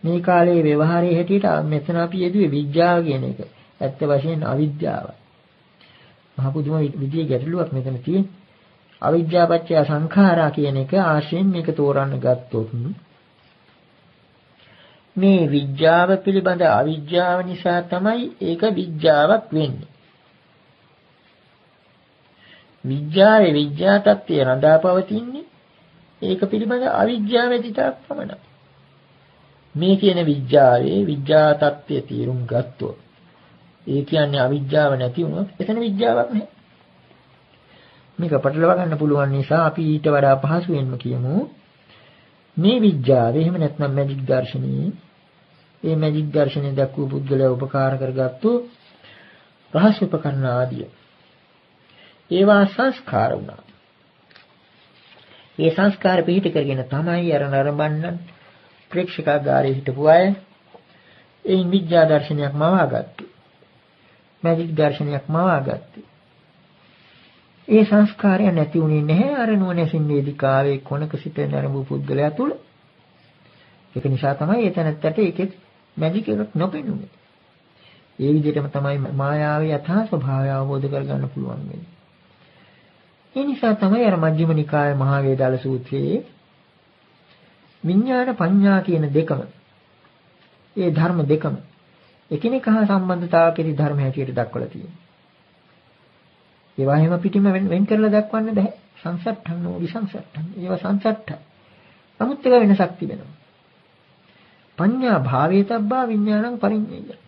මේ කාලේ ව්‍යවහාරයේ හැටියට මෙතන අපි යෙදුවේ විද්‍යාව කියන එක. ඇත්ත වශයෙන් අවිද්‍යාවයි. මහ පුදුම විදිහේ ගැටලුවක් මෙතන තියෙන්නේ. අවිද්‍යාපච්චය සංඛාරා කියන එක ආශ්‍රයෙන් මේක තෝරන්න ගත්තොත් මේ විද්‍යාව පිළිබඳ අවිද්‍යාව නිසා තමයි ඒක විද්‍යාවක් වෙන්නේ. විද්‍යාවේ විද්‍යා තත්ත්වය රඳා පවතින්නේ ඒක පිළිබඳ අවිද්‍යාව ඇතිතාවක් පමණයි. මේ කියන විද්‍යාවේ විද්‍යා තත්ත්වය තීරුම් ගත්තොත් ඒ කියන්නේ අවිද්‍යාව නැති වුණොත් එතන විද්‍යාවක් නැහැ. මේක පටලවා ගන්න පුළුවන් නිසා අපි ඊට වඩා පහසුවෙන්ම කියමු මේ විද්‍යාව එහෙම නැත්නම් මැජික් දර්ශනයේ මේ මැජික් දර්ශනය දක්වපු පුද්ගලයා උපකාර කරගත්තු රහස් උපකරණ ආදිය ඒවා සංස්කාර වුණා. ඒ සංස්කාර පිහිට කරගෙන තමයි අර නරඹන්න ප්‍රේක්ෂකාගාරයේ හිටපු අය ඒ විද්‍යා දර්ශනයක් මවාගත්තේ. මැජික් දර්ශනයක් මවාගත්තේ. ඒ සංස්කාරය නැති වුණේ නැහැ අර නුවණැසින් වේදිකාවේ කොනක සිට නරඹු පුද්ගලයා තුල. ඒක නිසා තමයි එතනත්තට ඒකෙත් මැජික් එකක් නොපෙනුනේ. ඒ විදිහටම තමයි මායාවේ යථා ස්වභාවය අවබෝධ කරගන්න පුළුවන් වෙන්නේ. ඒ නිසා තමයි අර මජ්ක්‍ධිම නිකායේ මහා වේදාල සූත්‍රයේ විඥාන පඤ්ඤා කියන දෙකම ඒ ධර්ම දෙකම එකිනෙක හා සම්බන්ධතාවකදී ධර්ම හැටියට දක්වලා තියෙනවා. ඒවා හැම පිටින්ම වෙන් කරලා දක්වන්න බෑ. සංසට්ඨන්නෝ විසංසට්ඨන්. ඒවා සංසට්ඨ. නමුත් ඒක වෙනසක් තිබෙනවා. පඤ්ඤා භාවේතබ්බා විඥානං පරිඤ්ඤය.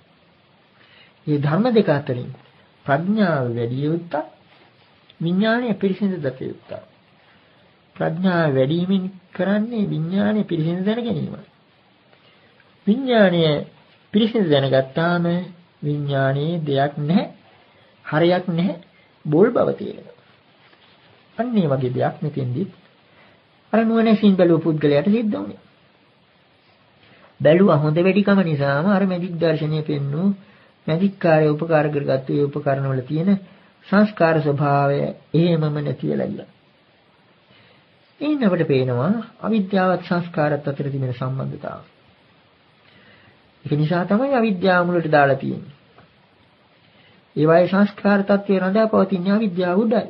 මේ ධර්ම දෙක අතරින් ප්‍රඥාව වැඩි යුත්තක් විඥානය පිරිසිදු දත යුත්තක්. ප්‍රඥාව වැඩිමින් කරන්නේ විඥානය පිරිසිදු දැන ගැනීමයි. විඥානය පිරිසිදු දැනගත්තාම විඥානයේ දෙයක් නැහැ, හරයක් නැහැ, බෝල් බව තියෙනවා. අන්න ඒ වගේ දෙයක් මෙතෙන්දී අර නුවණැසින් බැලුව පුද්ගලයාට සිද්ධ වුණේ. බැලුවා හොඳ වැඩිකම නිසාම අර මැජික් දර්ශනය පෙන්නු මැජික් කාර්ය උපකාර කරගත්තු ඒ උපකරණ වල තියෙන සංස්කාර ස්වභාවය එහෙමම නැති වෙලා ඉන්නවා. එයින් අපිට පේනවා අවිද්‍යාවත් සංස්කාරات අතර තිබෙන සම්බන්ධතාවය. ඒක නිසා තමයි අවිද්‍යාව මුලට දාලා තියෙන්නේ. ඒ වගේ සංස්කාර tattve රඳා පවතින අවිද්‍යාව උඩයි.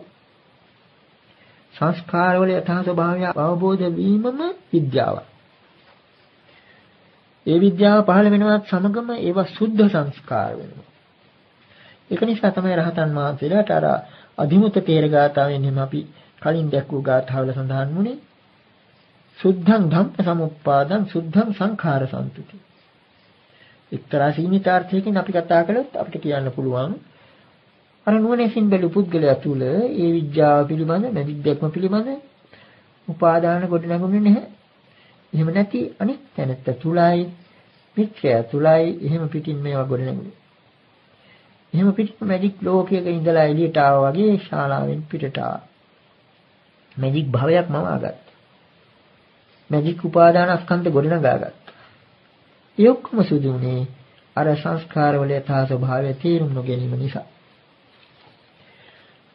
සංස්කාර වල යථා ස්වභාවය අවබෝධ වීමම විද්‍යාවයි. ඒ විද්‍යාව පහළ වෙනවත් සමගම ඒවා සුද්ධ සංස්කාර වෙනවා. ඒක නිසා තමයි රහතන් වහන්සේලාට අර අධිමුත තේර ගාථාවෙන් එහෙම අපි කලින් දැක්වූ ගාථාවල සඳහන් වුණේ සුද්ධං ධම්ම සමුප්පාදං සුද්ධං සංඛාර සම්පති. එක්තරා සීමිතාර්ථයකින් අපි කතා කළොත් අපිට කියන්න පුළුවන් අර නුවණැසින් බැලු පුද්ගලයා තුල ඒ විද්‍යාව පිළිබඳ මැජික් දැක්ම පිළිබඳ උපාදාන කොට නැගුණේ නැහැ. එහෙම නැති අනිත් තැනත්ත තුලයි මිත්‍යා තුලයි එහෙම පිටින් මේවා ගොඩ නැගුණේ. එහෙම පිටින් මැජික් ලෝකයක ඉඳලා එළියට ආවා වගේ ශාලාවෙන් පිටට ආවා. මැජික් භවයක් මවාගත්තා. මැජික් උපාදානස්කන්ධ ගොඩ නගාගත්තා. ඒ ඔක්කොම සිදු වුණේ අර සංස්කාරවල යථා ස්වභාවය තේරුම් නොගැනීම නිසා.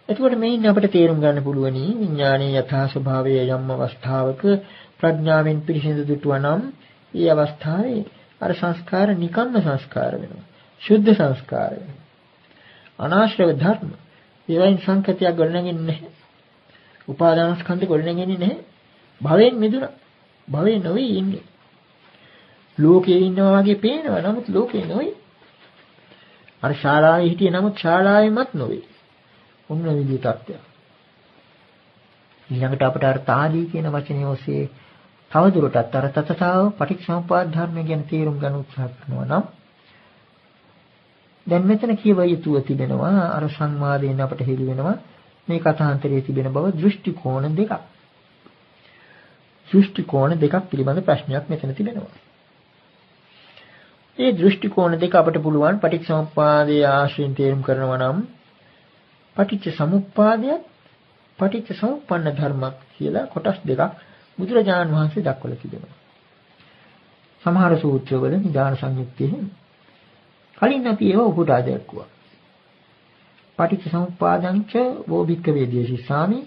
එතකොට මේින් අපිට තේරුම් ගන්න පුළුවනි විඥානයේ යථා ස්වභාවය යම් අවස්ථාවක ප්‍රඥාවෙන් පිරිසිදු දුටුවා නම් ඒ අවස්ථාවේ අර සංස්කාර නිකම්ම සංස්කාර වෙනවා. සුද්ධ සංස්කාර වෙනවා. අනාශ්‍රව ධර්ම ඒවයින් සංකතියක් ගොඩනගන්නේ නැහැ. උපාදානස්කන්ධ ගොඩනගන්නේ නැහැ. භවයෙන් මිදුණා. භවේ නොවේ ඉන්නේ. ලෝකේ ඉන්නවා වගේ පේනවා. නමුත් ලෝකේ නොවේ. අර ශාලාවේ හිටියේ නමුත් ශාලාවෙමත් නොවේ. ඔන්න විදිහේ තත්ත්වයක්. ඊළඟට අපට අර තාදී කියන වචනේ ඔස්සේ තවදුරටත් අර තතතාව පටිච්චසමුප්පාද ධර්මය ගැන තේරුම් ගන්න උත්සාහ කරනවා නම් දැන් මෙතන කියව යුතුව තිබෙනවා අර සංවාදයෙන් අපට හෙළි වෙනවා මේ කථාන්තරයේ තිබෙන බව දෘෂ්ටි කෝණ දෙකක්. දෘෂ්ටි කෝණ දෙකක් පිළිබඳ ප්‍රශ්නයක් මෙතන තිබෙනවා. මේ දෘෂ්ටි කෝණ දෙක අපට පුළුවන් පටිච්චසමුප්පාදයේ ආශ්‍රයෙන් තේරුම් කරනවා නම් පටිච්ච සමුප්පාදයත් පටිච්ච සමුප්පන්න ධර්මයක් කියලා කොටස් දෙකක් බුදුරජාණන් වහන්සේ දක්වලා තිබෙනවා. සමහර සූත්‍රවල නිදාන සංයුත්තේ කලින් අපි ඒව උපුටා දැක්වුවා. පටිච්ච සමුප්පාදං ච වෝ භික්ඛවේ දේශිසාමි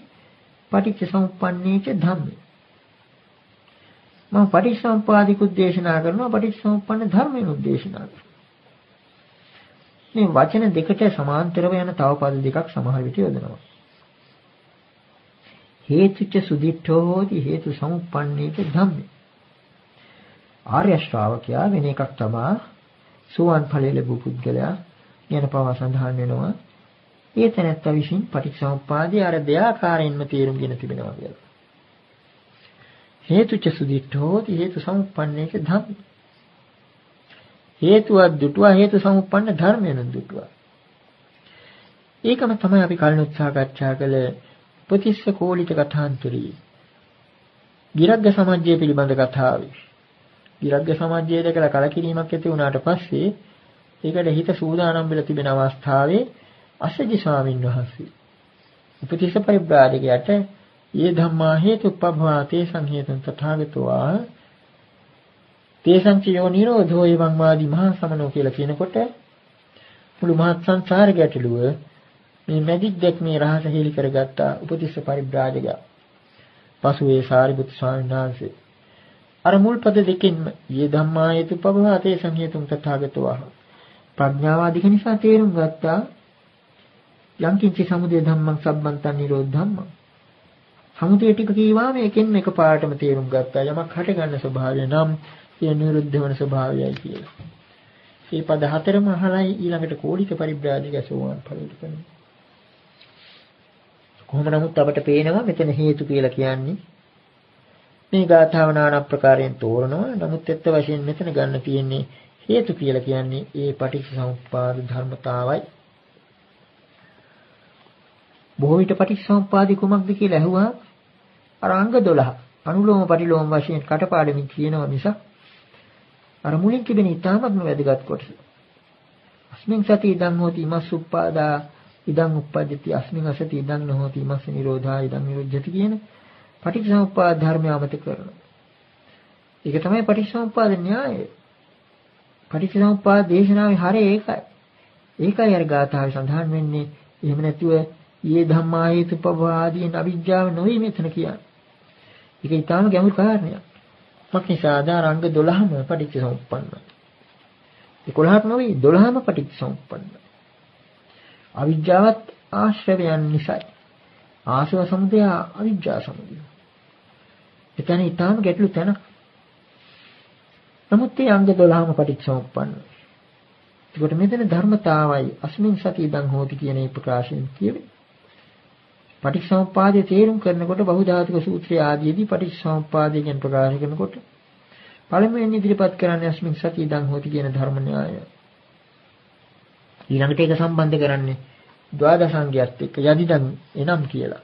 පටිච්ච සමුප්පන්නේච ධම්මේ. මම පටිච්ච සමුප්පාදික උද්දේශනා කරනවා පටිච්ච සමුප්පන්න ධර්මයෙන් උද්දේශනා කරනවා. මේ වචන දෙකට සමාන්තරව යන තව පද දෙකක් සමහර විට යොදනවා. හේතුච සුදිට්ඨෝ හෝති හේතු සමුප්පන්නේච ධම්මේ. ආර්ය ශ්‍රාවකයා වෙන එකක් තමයි සෝවාන් ඵලයේ ලැබු පුද්ගලයා යන පව සඳහන් වෙනවා. ඒ තැනත්තා විසින් පටිච්චසමුප්පාදයේ අර දෙආකාරයෙන්ම තේරුම්ගෙන තිබෙනවා කියලා. හේතුච සුදිට්ඨෝ හෝති හේතු සමුප්පන්නේච ධම්මේ. හේතුවක් දුටුවා හේතු සමුප්පන්න ධර්මයෙන් දුටුවා. ඒකම තමයි අපි කලින් සාකච්ඡා කළ උපතිස්ස කෝලිත කථාන්තරී. විරග්ග සමාජය පිළිබඳ කතාවේ. විරග්ග සමාජය දැකලා කලකිරීමක් ඇති වුණාට පස්සේ ඒකට හිත සූදානම් වෙලා තිබෙන අවස්ථාවේ අසජි ස්වාමීන් වහන්සේ උපතිස්ස පරිබ්‍රාජකයාට "යේ ධම්මා හේතුප්පභවා තේසං හේතුන් තථාගතෝ ආ තේසං චයෝ නිරෝධෝ එවං වාදී මහා සමනෝ" කියලා කියනකොට මුළු මහත් සංසාර ගැටලුව මේ මැජික් දැක්මේ රහස හෙළි කරගත්ත උපතිස්ස පරිබ්‍රාජකයා. පසුවේ සාරිපුත්තු ස්වාමීන් වහන්සේ අර මුල් පද දෙකෙන්ම යේ ධම්මායතු පබහතේ සංහේතුම් තථාගතෝ ප්‍රඥාවාදික නිසා තේරුම් ගත්තා යම් කිංචි සමුදය ධම්මං සම්බන්තං නිරෝධ ධම්මං. සමුදය ටික කීවාම එකෙන් එක පාඩම තේරුම් ගත්තා යමක් හට ගන්න ස්වභාවය නම් ඒ නිරුද්ධ වෙන ස්වභාවයයි කියලා. මේ පද හතරම අහලයි ඊළඟට කෝලික පරිබ්‍රාජක සෝවාන් ඵලයට කරන්නේ. කොහොම නමුත් අපට පේනවා මෙතන හේතු කියලා කියන්නේ මේ ගාථාව නාන ප්‍රකාරයෙන් තෝරනවා. නමුත් ඇත්ත වශයෙන් මෙතන ගන්න තියෙන්නේ හේතු කියලා කියන්නේ ඒ පටිච්චසමුප්පාද ධර්මතාවයි. බොහෝ විට පටිච්චසමුප්පාදී කුමක්ද කියලා ඇහුවා අර අංග 12 අනුලෝම පරිලෝම වශයෙන් කටපාඩමින් කියනවා මිසක් අර මුලින් තිබෙන ඊටමත්ම වැදගත් කොටස. අස්මින් සති ඉදං හෝති මස්සුප්පාදා ඉදං උප්පජ්ජති අස්මින් අසති ඉදං නොහෝති මස්ස නිරෝධා ඉදං නිරුද්ධති කියන පටිච්චසමුප්පාද ධර්මය අමතක කරනවා. ඒක තමයි පටිච්චසමුප්පාද න්‍යායය. පටිච්චසමුප්පාද දේශනාවේ හරය ඒකයි. ඒකයි අර ගාථාවේ සඳහන් වෙන්නේ. එහෙම නැතුව යේ ධම්මා හේතුපබ්බ ආදීන් අවිජ්ජාව නොවේ මෙතන කියන්නේ. ඒක ඊටාම ගැඹුරු කාරණයක්. මක්නිසා ආදාරංග 12ම පටිච්චසමුප්පන්නයි. 11ක් නොවේ 12ම පටිච්චසමුප්පන්නයි. අවිජ්ජාවත් ආශ්‍රවයන් නිසායි. ආශ්‍රව සමුදය අවිජ්ජා සමුදය. එතන ඊටාම ගැටලු තැන. නමුත් මේ අංග 12ම පටිච්චසමුප්පන්නයි. ඒකට මෙතන ධර්මතාවයි අස්මින් සති ඉදං හෝති කියන මේ ප්‍රකාශයෙන් කියවේ. පටිච්චසමුප්පාදයේ තේරුම් කරනකොට බහුධාතුක සූත්‍රය ආදීදී පටිච්චසමුප්පාදය ගැන ප්‍රකාශ කරනකොට පළමුවෙන් ඉදිරිපත් කරන්නේ අස්මින් සති ඉදං හෝති කියන ධර්ම න්‍යායය. ඊළඟට ඒක සම්බන්ධ කරන්නේ ද්වාදසංගයත් එක්ක යදිදන් එනම් කියලා.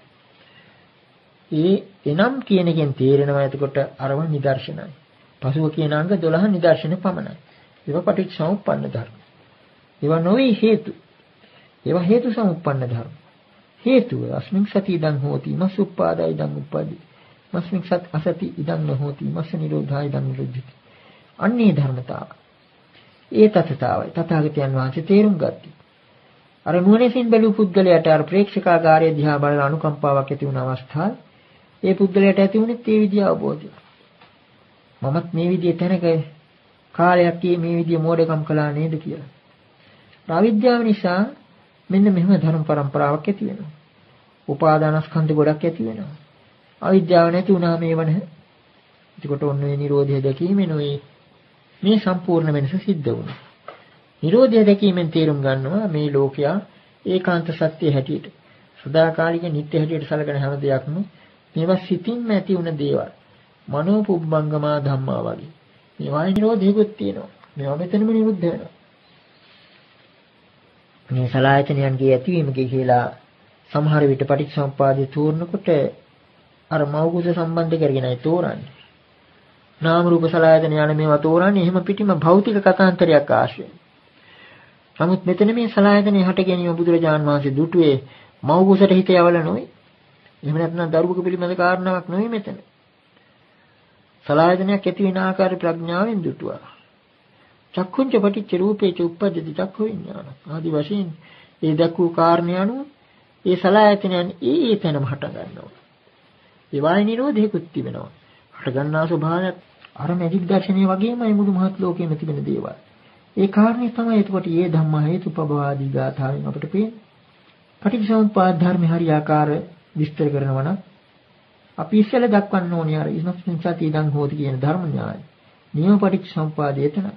ඒ එනම් කියන එකෙන් තේරෙනවා එතකොට අරව නිදර්ශනයි. පසුව කියන අංග 12 නිදර්ශන පමණයි. ඒවා පටිච්චසමුප්පන්න ධර්ම. ඒවා නොවේ හේතු. ඒවා හේතු සමුප්පන්න ධර්ම. හේතුව අස්මින් සති ඉදං හෝති මස්සුප්පාදා ඉදං උප්පදි. මස්මින් සත් අසති ඉදං නොහෝති මස්ස නිරෝධා ඉදං නිරුද්ධති. අන්නේ ධර්මතාව. ඒ තත්තාවයි තථාගතයන් වහන්සේ තේරුම් ගත්තී. අර නුවණින් බැලූ පුද්ගලයාට අර ප්‍රේක්ෂකාගාරයේ දිහා බලන අනුකම්පාවක් ඇති වුණ අවස්ථාවේ ඒ පුද්ගලයාට ඇති වුණේ ඒ විදිය අවබෝධය. මමත් මේ විදිය තැනක කාලයක් මේ විදිය මෝඩකම් කළා නේද කියලා. අවිද්‍යාව නිසා මෙන්න මෙහෙම ධර්ම પરම්පරාවක් ඇති වෙනවා. උපාදානස්කන්ධ ගොඩක් ඇති වෙනවා. අවිද්‍යාව නැති වුණාම මේව නැහැ. එතකොට ඔන්න ඒ Nirodha දැකීමෙන් මේ සම්පූර්ණ වෙනස සිද්ධ වුණා. Nirodha දැකීමෙන් තේරුම් ගන්නවා මේ ලෝකයා ඒකාන්ත සත්‍ය හැටියට සදාකාලික නිත්‍ය හැටියට සැලකෙන හැම දෙයක්ම මේවා සිතින්ම ඇති වුණ දේවල්. මනෝපුබ්බංගමා ධම්මා වගේ. මේවා නිරෝධයකුත් තියෙනවා. මේවා මෙතනම නිරුද්ධ වෙනවා. මේ සලආයතනයන්ගේ ඇතිවීමකේ කියලා සමහර විට පටිච්චසමුප්පාදයේ තෝරනකොට අර මෞගුද සම්බන්ධ කරගෙනයි තෝරන්නේ. නාම රූප සලආයතන යන මේවා තෝරන්නේ එහෙම පිටිම භෞතික කතාන්තරයක් ආශ්‍රයෙන්. නමුත් මෙතන මේ සලආයතනයේ හට ගැනීම බුදුරජාන් වහන්සේ දුටුවේ මෞගුසට හිත යවල නොවේ. එහෙම නැත්නම් දරුවක පිළිබඳ කාරණාවක් නෙවෙයි මෙතන. සලආයතනයක් ඇති වෙන ආකාර ප්‍රඥාවෙන් දුටුවා. චක්කුංච පටිච්ච රූපේච උප්පජ්ජති චක්ඛු විඥාන. ආදි වශයෙන් ඒ දක්වූ කාරණේ අනුව ඒ සලආයතනයන් ඒ තැනම හට ගන්නවා. ඒ වායි නිරෝධයකුත් තිබෙනවා. හට ගන්නා ස්වභාවයත් අර මැජික් දර්ශනය වගේමයි මුළු මහත් ලෝකෙම තිබෙන දේවල්. ඒ කාරණේ තමයි එතකොට යේ ධම්මා හේතුපබවාදී ගාථාවෙන් අපිට පේන්නේ. පටිච්චසමුප්පාද ධර්ම හරියාකාර විස්තර කරනවා නම් අපි ඉස්සෙල්ලා දක්වන්න ඕනේ අර ඉස්මස්මින් සති ඉදං හෝති කියන ධර්ම න්‍යාය. නියම පටිච්චසමුපාදය එතන.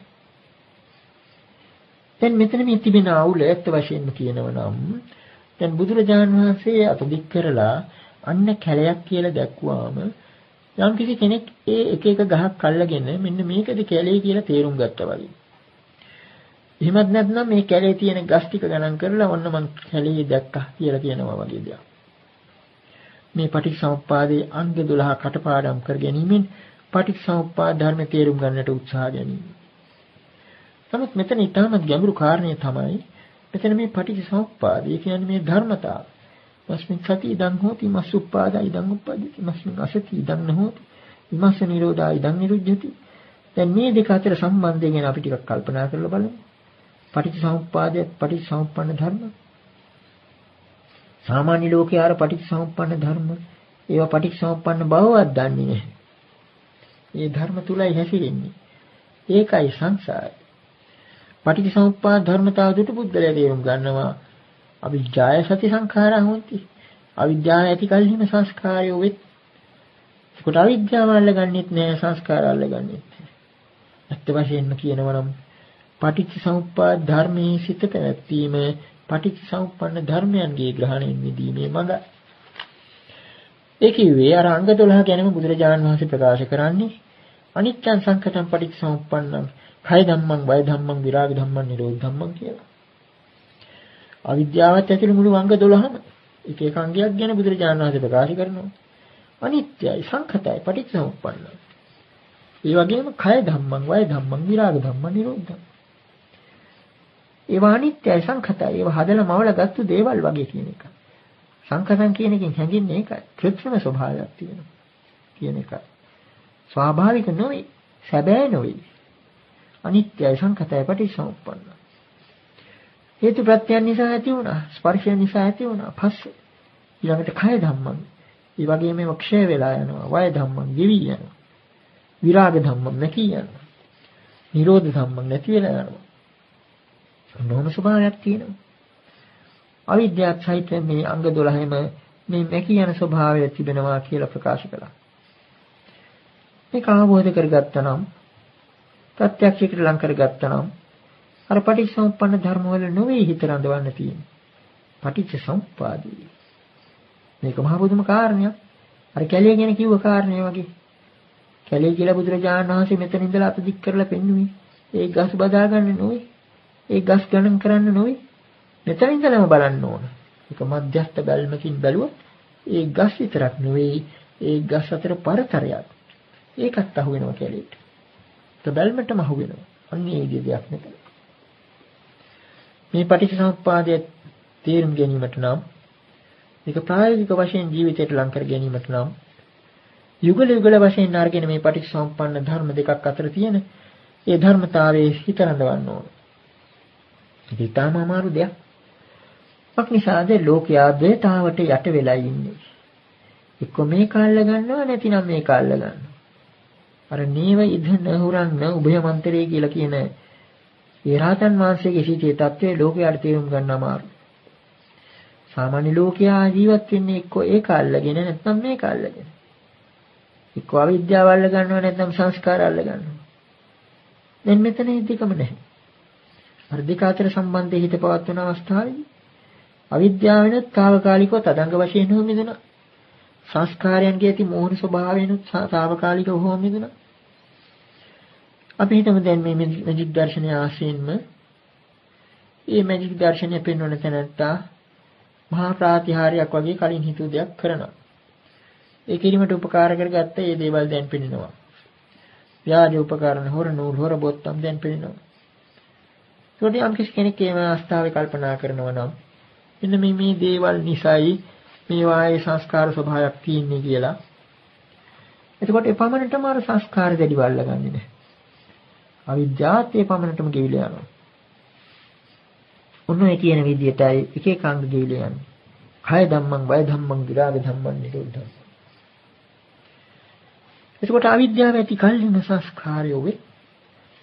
දැන් මෙතන මේ තිබෙන අවුල ඇත්ත වශයෙන්ම කියනවා නම් දැන් බුදුරජාණන් වහන්සේ අතදික් කරලා අන්න කැලයක් කියලා දැක්ුවාම යම් කිසි කෙනෙක් ඒ එක එක ගහක් අල්ලගෙන මෙන්න මේකද කැලේ කියලා තේරුම් ගත්තා වගේ. එහෙමත් නැත්නම් මේ කැලේ තියෙන ගස් ටික ගණන් කරලා ඔන්න මං කැලේ දැක්කා කියලා කියනවා වගේ දෙයක්. මේ පටිච්චසමුප්පාදයේ අංග 12 කටපාඩම් කර ගැනීමෙන් පටිච්චසමුප්පාද ධර්ම තේරුම් ගන්නට උත්සාහ ගැනීම. නමුත් මෙතන ඊටමත් ගැඹුරු කාරණේ තමයි මෙතන මේ පටිච්චසමුප්පාදය කියන්නේ මේ ධර්මතාව. මස්මින් සති ඉදං හෝති මස්සුප්පාදා ඉදං උප්පදිති මස්මින් අසති ඉදං නොහෝති විමස්ස නිරෝධා ඉදං නිරුද්ධති. දැන් මේ දෙක අතර සම්බන්ධය ගැන අපි ටිකක් කල්පනා කරලා බලමු. පටිච්චසමුප්පාදය පටිච්චසමුප්පන්න ධර්ම. සාමාන්‍ය ලෝකයේ අර පටිච්චසමුප්පන්න ධර්ම ඒවා පටිච්චසමුප්පන්න බවවත් දන්නේ නැහැ. ඒ ධර්ම තුලයි හැසිරෙන්නේ. ඒකයි සංසාරය. පටිච්චසමුප්පාද ධර්මතාව දුටු පුද්ගලයා තේරුම් ගන්නවා අවිජ්ජාය සති සංඛාරා හොಂತಿ. අවිද්‍යාව ඇති කල්හිම සංස්කාරය වෙත්. ඒකට අවිද්‍යාව අල්ලගන්නෙත් නෑ සංස්කාර අල්ලගන්නෙත් නෑ. ඇත්ත වශයෙන්ම කියනවා නම් පටිච්චසමුප්පාද ධර්මයේ සිත පැවැත්වීම පටිච්චසමුප්පන්න ධර්මයන්ගේ ග්‍රහණයෙන් මිදීමේ මඟ. ඒ කිව්වේ අර අංග 12 ගැනම බුදුරජාණන් වහන්සේ ප්‍රකාශ කරන්නේ අනිත්‍යං සංඛතං පටිච්චසමුප්පන්නං කය ධම්මං වය ධම්මං විරාග ධම්මං නිරෝධ ධම්මං කියලා. අවිද්‍යාවත් ඇතුළේ මුළු අංග 12ම එක එක අංගයක් ගැන බුදුරජාණන් වහන්සේ ප්‍රකාශ කරනවා. අනිත්‍යයි සංඛතයි පටිච්චසමුප්පන්නයි. ඒ වගේම කය ධම්මං වය ධම්මං විරාග ධම්මං නිරෝධ ධම්මං. ඒවා අනිත්‍යයි සංඛතයි. ඒවා හදලා මවලා ගත්තු දේවල් වගේ කියන එක. සංඛතං කියන එකෙන් හැඟෙන්නේ ඒකයි. කෘත්‍රිම ස්වභාවයක් තියෙනවා කියන එකයි. ස්වාභාවික නොවේ, සැබෑ නොවේ. අනිත්‍යයි සංඛතයි පටිච්චසමුප්පන්නයි. හේතු ප්‍රත්‍යයන් නිසා ඇති වුණා, ස්පර්ශයන් නිසා ඇති වුණා, පස්සේ ඊළඟට කය ධම්මං. ඒ වගේම මේව ක්ෂය වෙලා යනවා, වය ධම්මං ගෙවි යනවා. විරාග ධම්මං නැති යනවා. නිරෝධ ධම්මං නැති වෙලා යනවා. මොනම ස්වභාවයක් තියෙනවා. අවිද්‍යාව සහිත මේ අංග 12ම මේ නැකී යන ස්වභාවය තිබෙනවා කියලා ප්‍රකාශ කළා. මේක අවබෝධ කරගත්තා නම් ප්‍රත්‍යක්ෂයකට ලං කරගත්තා නම් අර පටිච්චසමුප්පන්න ධර්ම වල නොවේ හිත රඳවන්න තියෙන්නේ. පටිච්චසමුප්පාදේ. මේක මහ බුදුම කාරණයක්. අර කැලේ ගැන කිව්ව කාරණේ වගේ. කැලේ කියලා බුදුරජාණන් වහන්සේ මෙතන ඉඳලා අත දික් කරලා පෙන්නුවේ. ඒ ගස් බදා ගන්න නොවේ. ඒ ගස් ගණන් කරන්න නොවේ. මෙතන ඉඳලම බලන්න ඕන. ඒක මධ්‍යස්ථ බැල්මකින් බැලුවොත් ඒ ගස් විතරක් නෙවෙයි ඒ ගස් අතර පරතරයක්. ඒකත් අහු වෙනවා කැලේට. ඒ බැල්මටම අහු වෙනවා. අන්න ඒ විදිහේ දෙයක් නෙක. මේ පටිච්චසමුප්පාදයේ තේරුම් ගැනීමට නම් මේක ප්‍රායෝගික වශයෙන් ජීවිතයට ලං කර ගැනීමට නම් යුගල යුගල වශයෙන් අරගෙන මේ පටිච්චසමුප්පන්න ධර්ම දෙකක් අතර තියෙන ඒ ධර්මතාවයේ හිත රඳවන්න ඕන. ඒක ඊටම අමාරු දෙයක්. මොකනිසාද ලෝකයා ද්වේතාවට යට වෙලා ඉන්නේ. එක්ක මේක අල්ල ගන්නවා නැතිනම් මේක අල්ල ගන්නවා. අර නේව ඉදන හුරන්න උභය මන්තරේ කියලා කියන ඒ රහතන් වහන්සේගේ සිටේ தත්ත්වයේ ලෝකයාට තේරුම් ගන්න අමාරුයි. සාමාන්‍ය ලෝකයා ජීවත් වෙන්නේ එක්ක ඒක අල්ලගෙන නැත්නම් මේක අල්ලගෙන. එක්ක අවිද්‍යාව අල්ල ගන්නවා නැත්නම් සංස්කාර අල්ල ගන්නවා. දැන් මෙතන දෙකම නැහැ. අර දෙක අතර සම්බන්ධය හිත පවත්වන අවස්ථාවේදී අවිද්‍යාවෙන් తాවකාලිකව තදංග වශයෙන් හෝ මිදුණා. සංස්කාරයන්ගේ ඇති මෝහන ස්වභාවයෙන් తాවකාලිකව හෝ මිදුණා. අපි හිතමු දැන් මේ මැජික් දර්ශනය ආශ්‍රයෙන්ම මේ මැජික් දර්ශනය පෙන්වන තැනත්තා මහා ප්‍රාතිහාර්යයක් වගේ කලින් හිතුව දෙයක් කරනවා. ඒ කිරීමට උපකාර කරගත්ත මේ දේවල් දැන් පෙනෙනවා. ව්‍යාජ උපකරණ හොර නූල් හොර බොත්තම් දැන් පෙනෙනවා. ඒකට යම් කෙනෙක් මේ අවස්ථාවේ කල්පනා කරනවා නම් මෙන්න මේ දේවල් නිසායි මේ වායේ සංස්කාර ස්වභාවයක් තියෙන්නේ කියලා. එතකොට ඒ පමණටම අර සංස්කාර දෙඩි වල්ලගන්නේ නැහැ. අවිද්‍යාවත් ඒ පමණටම ගෙවිලා යනවා. ඔන්න කියන විදිහටයි එක එක අංග ගෙවිලා යන්නේ. කය ධම්මං වය ධම්මං විරාග ධම්මං නිරෝධ ධම්මං. එතකොට අවිද්‍යාව ඇති කල්හිම සංස්කාරය වේ.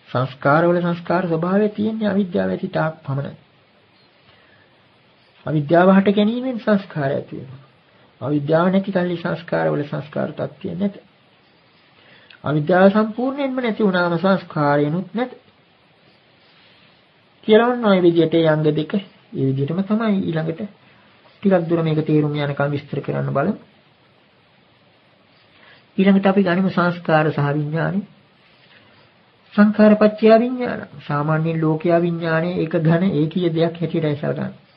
සංස්කාරවල සංස්කාර ස්වභාවය තියෙන්නේ අවිද්‍යාව ඇති තාක් පමණයි. අවිද්‍යාව හට ගැනීමෙන් සංස්කාරය ඇති වෙනවා. අවිද්‍යාව නැති කල්හි සංස්කාරවල සංස්කාර තත්ත්වය නැත. අවිද්‍යාව සම්පූර්ණයෙන්ම නැති වුණාම සංස්කාරයනුත් නැත. කියලා ඔන්න ඔය විදිහට යංග දෙක ඒ විදිහටම තමයි ඊළඟට ටිකක් දුර මේක තේරුම් යනකම් විස්තර කරන්න බලමු. ඊළඟට අපි ගනිමු සංස්කාර සහ විඥානෙ. සංඛාරපච්චය විඥාන. සාමාන්‍ය ලෝකයා විඥානයේ එක ඝන ඒකීය දෙයක් හැටියටයි සලකන්නේ.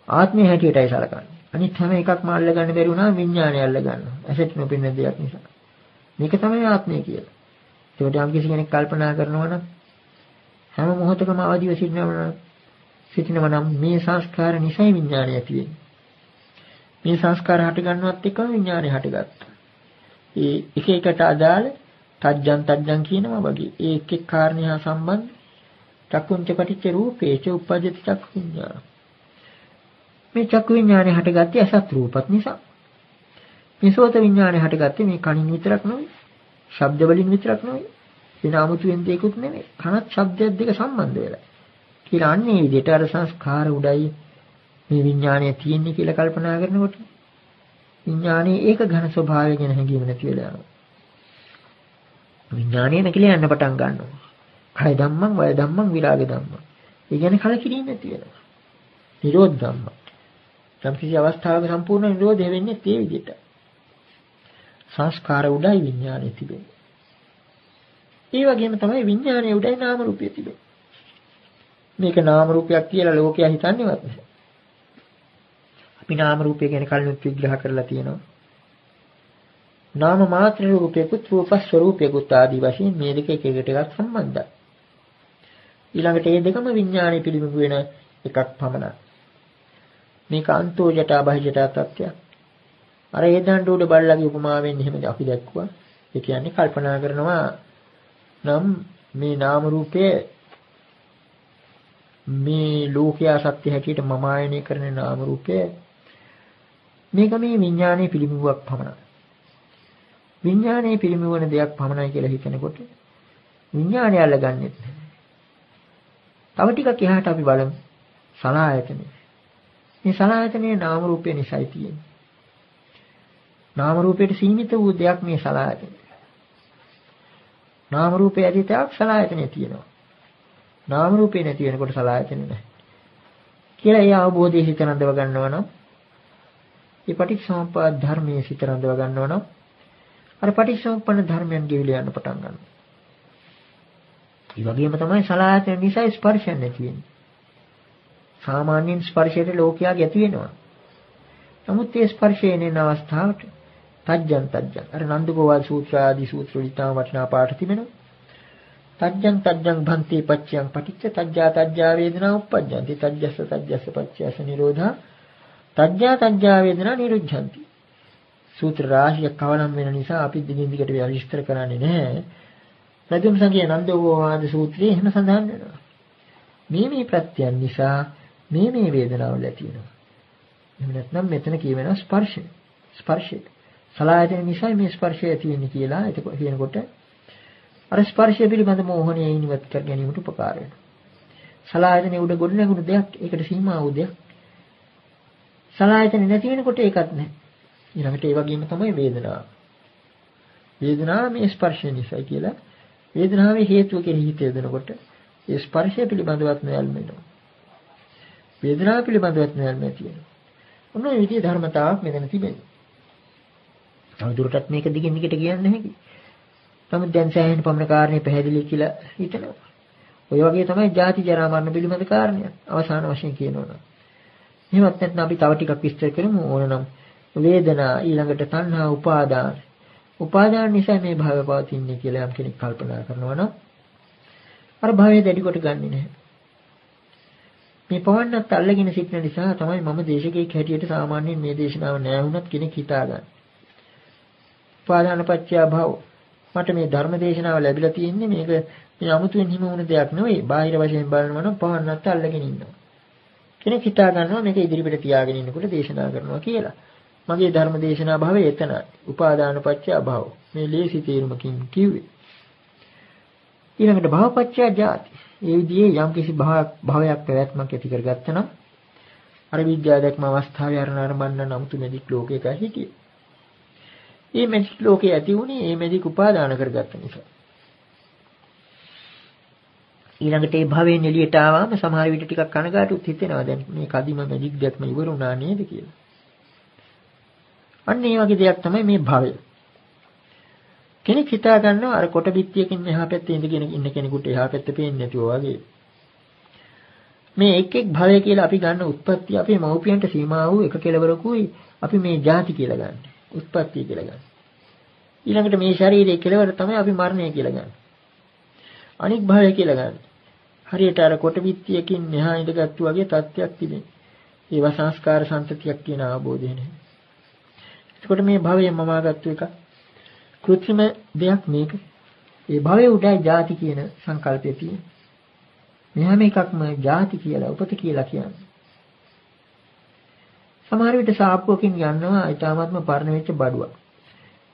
ආත්මය හැටියටයි සලකන්නේ. අනිත් හැම එකක්ම අල්ල ගන්න බැරි වුණා විඥානය අල්ල ගන්නවා. ඇසෙත් නොපෙනෙන දෙයක් නිසා. මේක තමයි ආත්මය කියලා. ඒකට යම් කිසි කෙනෙක් කල්පනා කරනවා නම් හැම මොහොතකම අවදිව සිටිනවා නම් මේ සංස්කාර නිසයි විඥානය ඇති වෙන්නේ. මේ සංස්කාර හට ගන්නවත් එක්කම විඥානය හටගත්තා. ඒ එක එකට අදාළ තජ්ජං කියනවා වගේ ඒ එක් එක් කාරණේ හා සම්බන්ධ චක්කුංච පටිච්ච රූපේච උප්පජ්ජති චක්ඛු විඥාන. මේ චක්කු විඥානය හටගත්තේ අසත් රූපත් නිසා. මේ සෝත විඥානය හටගත්තේ මේ කනින් විතරක් නෙවෙයි. ශබ්ද වලින් විතරක් නෙවෙයි. වෙන 아무තුවෙන් දෙයක්වත් නෙවෙයි. කනත් ශබ්දයක් දෙක සම්බන්ධ වෙලා. කියලා අන්නේ විදිහට අර සංස්කාර උඩයි මේ විඥානය තියෙන්නේ කියලා කල්පනා කරනකොට විඥානයේ ඒක ඝන ස්වභාවය ගැන හැඟීම නැති වෙලා යනවා. විඥානය නැකිලා යන්න පටන් ගන්නවා. කය ධම්මං, වය ධම්මං, විරාග ධම්මං. ඒ කියන්නේ කලකිරීම නැති වෙනවා. නිරෝධ ධම්මං. යම් කිසි අවස්ථාවක සම්පූර්ණ නිරෝධය වෙන්නේ ඒ විදිහට. සංස්කාර උඩයි විඥානය තිබෙන්නේ. ඒ වගේම තමයි විඥානයේ උඩයි නාම රූපය තිබෙන්නේ. මේක නාම රූපයක් කියලා ලෝකයා හිතන්නේවත් නැහැ. අපි නාම රූපය ගැන කලින් විග්‍රහ කරලා තියෙනවා. නාම මාත්‍ර රූපයකුත් රූප ස්වરૂපයකුත් ආදී වශයෙන් මේ දෙක එක එකට එකක් සම්බන්ධයි. ඊළඟට මේ දෙකම විඥානයේ පිළිබිඹු වෙන එකක් පමණයි. මේක අන්තෝ ජටා බහි ජටා තත්ත්වයක්. අර ඒ දඬු උඩ බල්ලගේ උපමාවෙන් එහෙම අපි දැක්කුවා. ඒ කියන්නේ කල්පනා කරනවා නම් මේ නාම රූපය මේ ලෝකයා සත්‍ය හැටියට මම ආයනය කරන නාම රූපය මේක මේ විඥානයේ පිළිඹුවක් පමණයි. විඥානයේ පිළිඹුවන දෙයක් පමණයි කියලා හිතනකොට විඥානය අල්ලගන්නේ නැහැ. තව ටිකක් එහාට අපි බලමු සලආයතනෙ. මේ සලආයතනයේ නාම රූපය නිසයි තියෙන්නේ. නාම රූපයට සීමිත වූ දෙයක් මේ සලආයතනය. නාම රූපය ඇතිතාවක් සලආයතනෙ තියෙනවා. නාම රූපේ නැති වෙනකොට සලආයතනෙ නැහැ. කියලා ඒ අවබෝධයේ සිත රඳව ගන්නවා නම් මේ පටිච්චසමුප්පාද ධර්මයේ සිත රඳව ගන්නවා නම් අර පටිච්චසමුප්පන්න ධර්මයන් ගෙවිලා යන්න පටන් ගන්නවා. ඒ වගේම තමයි සලආයතන නිසා ස්පර්ශයක් නැති වෙන්නේ. සාමාන්‍යයෙන් ස්පර්ශයට ලෝකයා ගැති වෙනවා. නමුත් ඒ ස්පර්ශයේ එන අවස්ථාවට තජ්ජං අර නන්දගෝවාල් සූත්‍ර ආදී සූත්‍ර වලින් තම වටිනා පාඩ තිබෙනවා. තජ්ජං භන්ති පච්චයන් පටිච්ච තජ්ජා වේදනා උප්පජ්ජಂತಿ තජ්ජස්ස පච්චයස නිරෝධා තජ්ජා වේදනා නිරුද්ධಂತಿ. සූත්‍ර රාශියක් කවනම් වෙන නිසා අපි දිගින් දිගට විස්තර කරන්නේ නැහැ. රජුම් සංගයේ නන්දගෝවාද සූත්‍රයේ එහෙම සඳහන් වෙනවා. මේ ප්‍රත්‍යයන් නිසා මේ වේදනාවල් ඇති වෙනවා. එහෙම නැත්නම් මෙතන කියවෙනවා ස්පර්ශය. සලආයතන නිසා මේ ස්පර්ශය ඇති වෙන්නේ කියලා ඒක කියනකොට අර ස්පර්ශය පිළිබඳ මෝහණය ඉනිවත් කර ගැනීමට උපකාර වෙනවා. සලආයතනේ උඩ ගොඩ නැගුණු දෙයක් ඒකට සීමා වූ දෙයක්. සලආයතනේ නැති වෙනකොට ඒකත් නැහැ. ඊළඟට ඒ වගේම තමයි වේදනාව. වේදනාව මේ ස්පර්ශය නිසා කියලා වේදනාවේ හේතුව කෙරෙහි හිත යොදනකොට ඒ ස්පර්ශය පිළිබඳවත් නොයල්ම වෙනවා. වේදනාව පිළිබඳවත් නොයල්ම තියෙනවා. ඔන්න ඔය විදිහේ ධර්මතාවක් මෙතන තිබෙනවා. තවදුරටත් මේක දිගින් දිගට කියන්න හැකි. නමුත් දැන් සෑහෙන පමණ කාරණේ පැහැදිලි කියලා හිතනවා. ඔය වගේ තමයි ජාති ජරා මරණ පිළිබඳ කාරණයක් අවසාන වශයෙන් කියනවනම්. එහෙමත් නැත්නම් අපි තව ටිකක් විස්තර කරමු ඕනනම් වේදනා ඊළඟට තණ්හා උපාදාන නිසා මේ භවය පවතින්නේ කියලා යම් කෙනෙක් කල්පනා කරනවා නම් අර භවය දැඩි කොට ගන්නෙ නැහැ. මේ පවන්නත් අල්ලගෙන සිටින නිසා තමයි මම දේශකෙක් හැටියට සාමාන්‍යයෙන් මේ දේශනාව නෑ වුණත් කෙනෙක් හිතාගන්නේ. උපාදාන පත්‍ය භව මට මේ ධර්ම දේශනාව ලැබිලා තියෙන්නේ මේක මේ 아무තුවෙන් හිම වුණ දෙයක් නෙවෙයි. බාහිර වශයෙන් බලනවා නම් පවන්නත් අල්ලගෙන ඉන්නවා. කෙනෙක් හිතා ගන්නවා මේක ඉදිරිපිට තියාගෙන ඉන්නකොට දේශනා කරනවා කියලා. මගේ ධර්ම දේශනා භවය එතනයි. උපාදාන පත්‍ය භව. මේ ලේසි තේරුමකින් කිව්වේ. ඊළඟට භවපත්‍ය ජාති. ඒ විදිහේ යම් කිසි භවයක් පැවැත්මක් ඇති කරගත්තා නම් අර විද්‍යාව දැක්ම අවස්ථාවේ අරනරඹන්න නමුතු මෙදික් ලෝකයක හිටියේ. මේ මෙදික් ලෝකේ ඇති වුණේ මේ මෙදික් උපාදාන කරගත්ත නිසා. ඊළඟට මේ භවයෙන් එළියට ආවම සමහර විට ටිකක් කනගාටුත් හිතෙනවා දැන් මේ කදිම මෙදික් දැක්ම ඉවර වුණා නේද කියලා. අන්න ඒ වගේ දෙයක් තමයි මේ භවය. කෙනෙක් හිතා ගන්නවා අර කොට බිත්තියකින් මෙහා පැත්තේ ඉඳගෙන ඉන්න කෙනෙකුට එහා පැත්ත පේන්නේ නැතුව වගේ. මේ එක් භවය කියලා අපි ගන්න උත්පත්ති අපේ මව්පියන්ට සීමා වූ එක කෙලවරකුයි අපි මේ ජාති කියලා ගන්න. උත්පත්ති කියලා ගන්න. ඊළඟට මේ ශරීරයේ කෙලවර තමයි අපි මරණය කියලා ගන්න. අනික් භවය කියලා ගන්න. හරියට අර කොට බිත්තියකින් මෙහා ඉඳගත්තු වගේ තත්ත්වයක් තිබෙනවා. ඒවා සංස්කාර සංතතියක් කියන අවබෝධය නැහැ. එතකොට මේ භවයෙන් මමාගත්තු එක කෘත්‍රිම දෙයක් මේක. ඒ භවයේ උඩයි ಜಾති කියන සංකල්පය තියෙනවා. මේ හැම එකක්ම ಜಾති කියලා උපත කියලා කියන්නේ. සමහර විට සාප්පුවකින් යනවා ඊටාත්ම පරණ වෙච්ච බඩුවක්.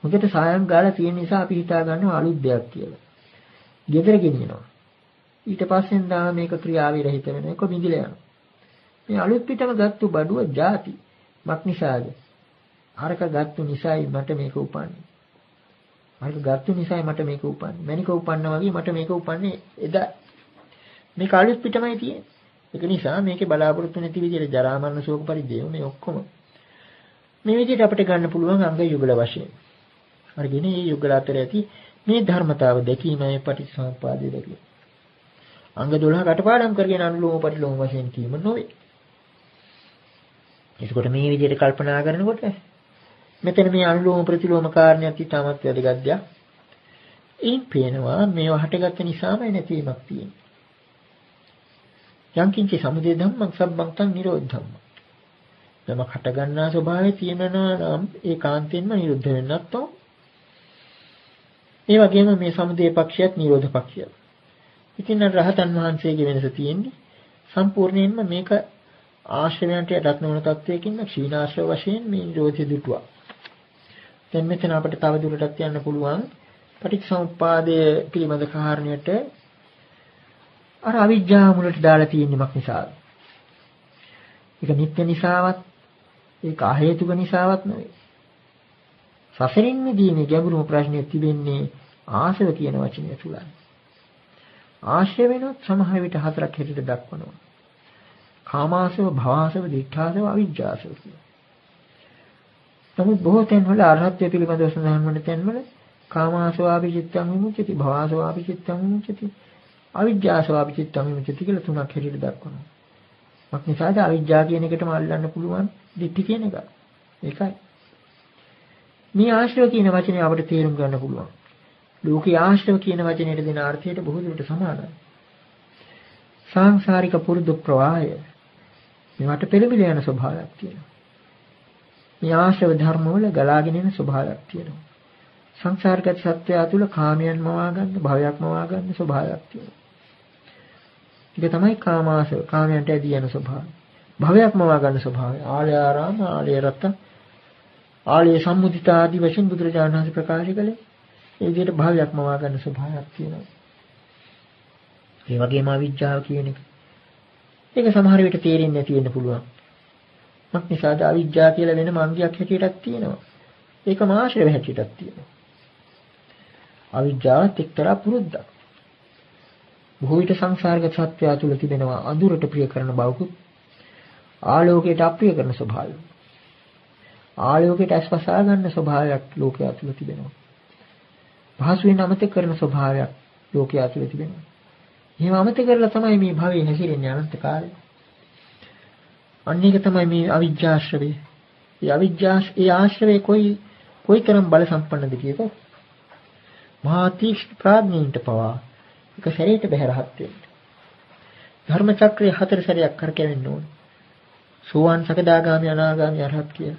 මොකද සායම් ගාලා තියෙන නිසා අපි හිතා ගන්නවා අලුත් දෙයක් කියලා. ගෙදර ගෙනියනවා. ඊට පස්සෙන් දා මේක ක්‍රියාවේ රහිත වෙනවා. ඒක බිඳිලා යනවා. මේ අලුත් පිටම ගත්තු බඩුව ಜಾති මක් නිසාද? අරක ගත්තු නිසායි මට මේක උපන්නේ. අරක ගත්තු නිසායි මට මේක උපන්නේ. මණික උපන්නා වගේ මට මේක උපන්නේ එදා. මේක අලුත් පිටමයි තියෙන්නේ. ඒක නිසා මේකේ බලාපොරොත්තු නැති විදිහට ජරා මරණ ශෝක පරිදේව මේ ඔක්කොම මේ විදිහට අපිට ගන්න පුළුවන් අංග යුගල වශයෙන්. අරගෙන මේ යුගල අතර ඇති මේ ධර්මතාව දැකීමයි පටිච්චසමුප්පාදය දැකීම. අංග 12 කටපාඩම් කරගෙන අනුලෝම පරිලෝම වශයෙන් කීම නොවේ. ඒකකොට මේ විදිහට කල්පනා කරනකොට මෙතන මේ අනුලෝම ප්‍රතිලෝම කාරණයක් ඉතාමත් වැදගත් දෙයක්. ඉන් පේනවා මේවා හටගත්ත නිසාම නැතිවීමක් තියෙනවා. යංකින්ච සමුදය ධම්මං සබ්බං තං නිරෝධ ධම්මං. යමක් හට ගන්නා ස්වභාවය තියෙනවා නම් ඒ කාන්තෙන්ම නිරුද්ධ වෙන්නත් ඕන. ඒ වගේම මේ සමුදය පක්ෂයත් නිරෝධ පක්ෂයත්. ඉතින් රහතන් වහන්සේගේ වෙනස තියෙන්නේ සම්පූර්ණයෙන්ම මේක ආශ්‍රවයන්ට යටත් නොවන තත්වයකින් ක්ෂීණාශ්‍රව වශයෙන් මේ නිරෝධය දුටුවා. දැන් මෙතන අපිට තව දුරටත් යන්න පුළුවන් පටිච්චසමුප්පාදයේ පිළිබඳ කාරණයට අර අවිජ්ජා මුලට දාලා තියෙනමක් නිසාද? ඒක නිත්‍ය නිසාවත් ඒක අහේතුක නිසාවත් නෙවෙයි. සසරින් මිදීමේ ගැඹුරුම ප්‍රශ්නේ තිබෙන්නේ ආශව කියන වචනය තුලයි. ආශ්‍රය වෙනොත් සමහර විට හතරක් හැටියට දක්වනවා. කාමාශව, භවආශව, දිඨාශව, අවිජ්ජාශව කියලා. නමුත් බොහෝ තැන්වල අරහත්ත්වය පිළිබඳව සඳහන් වන තැන්වල කාමාශව ආපිචිත්තං විමුච්ඡති, භවආශව ආපිචිත්තං විමුච්ඡති, අවිජ්ජාශව ආපිචිත්තං විමුච්ඡති කියලා තුනක් හැටියට දක්වනවා. මක් නිසාද අවිජ්ජා කියන එකටම අල්ලන්න පුළුවන් දිට්ඨි කියන එක. ඒකයි. මේ ආශ්‍රව කියන වචනේ අපිට තේරුම් ගන්න පුළුවන්. ලෝකේ ආශ්‍රව කියන වචනයට දෙන අර්ථයට බොහෝ දුරට සමානයි. සාංශාරික පුරුදු ප්‍රවාහය මේවට පෙළඹිලා යන ස්වභාවයක් තියෙනවා. මේ ආශ්‍රව ධර්ම වල ගලාගෙන යන ස්වභාවයක් තියෙනවා. සංසාරගත සත්‍යය තුළ කාමයන් මවා ගන්න, භවයක් මවා ගන්න ස්වභාවයක් තියෙනවා. ඒක තමයි කාමාශව, කාමයන්ට ඇදී යන ස්වභාවය. භවයක් මවා ගන්න ස්වභාවය. ආලය ආරාම, ආලය රත, ආලය සම්මුදිත ආදී වශයෙන් බුදුරජාණන් වහන්සේ ප්‍රකාශ කළේ ඒ විදිහට භවයක් මවා ගන්න ස්වභාවයක් තියෙනවා. ඒ වගේම අවිජ්ජාව කියන එක. ඒක සමහර විට තේරෙන්නේ නැති වෙන්න පුළුවන්. මක් නිසාද අවිජ්ජා කියලා වෙන මංගයක් හැටියටත් තියෙනවා. ඒක මාශ්‍රව හැටියටත් තියෙනවා. අවිජ්ජාවත් එක්තරා පුරුද්දක්. බොහෝ විට සංසාරගත සත්‍යය තුළ තිබෙනවා අඳුරට ප්‍රිය කරන බවකුත්, ආලෝකයට අප්‍රිය කරන ස්වභාවය. ආලෝකයට ඇස්පසා ගන්න ස්වභාවයක් ලෝකයා තුළ තිබෙනවා. පහසුවෙන් අමතක කරන ස්වභාවයක් ලෝකයා තුළ තිබෙනවා. එහෙම අමතක කරලා තමයි මේ භවයේ හැසිරෙන්නේ අනන්ත කාලේ. අන්න ඒක තමයි මේ අවිජ්ජාශ්‍රවේ. ඒ ආශ්‍රවේ කොයිතරම් බල සම්පන්නද කියතොත් මහා තීක්ෂ්ණ ප්‍රඥයින්ට පවා එක සැරේට බහැරහත් වෙන්න. ධර්ම චක්‍රයේ 4 සැරයක් කරකැවෙන්න ඕන. සෝවාන් සකදාගාමි අනාගාමි අරහත් කියන.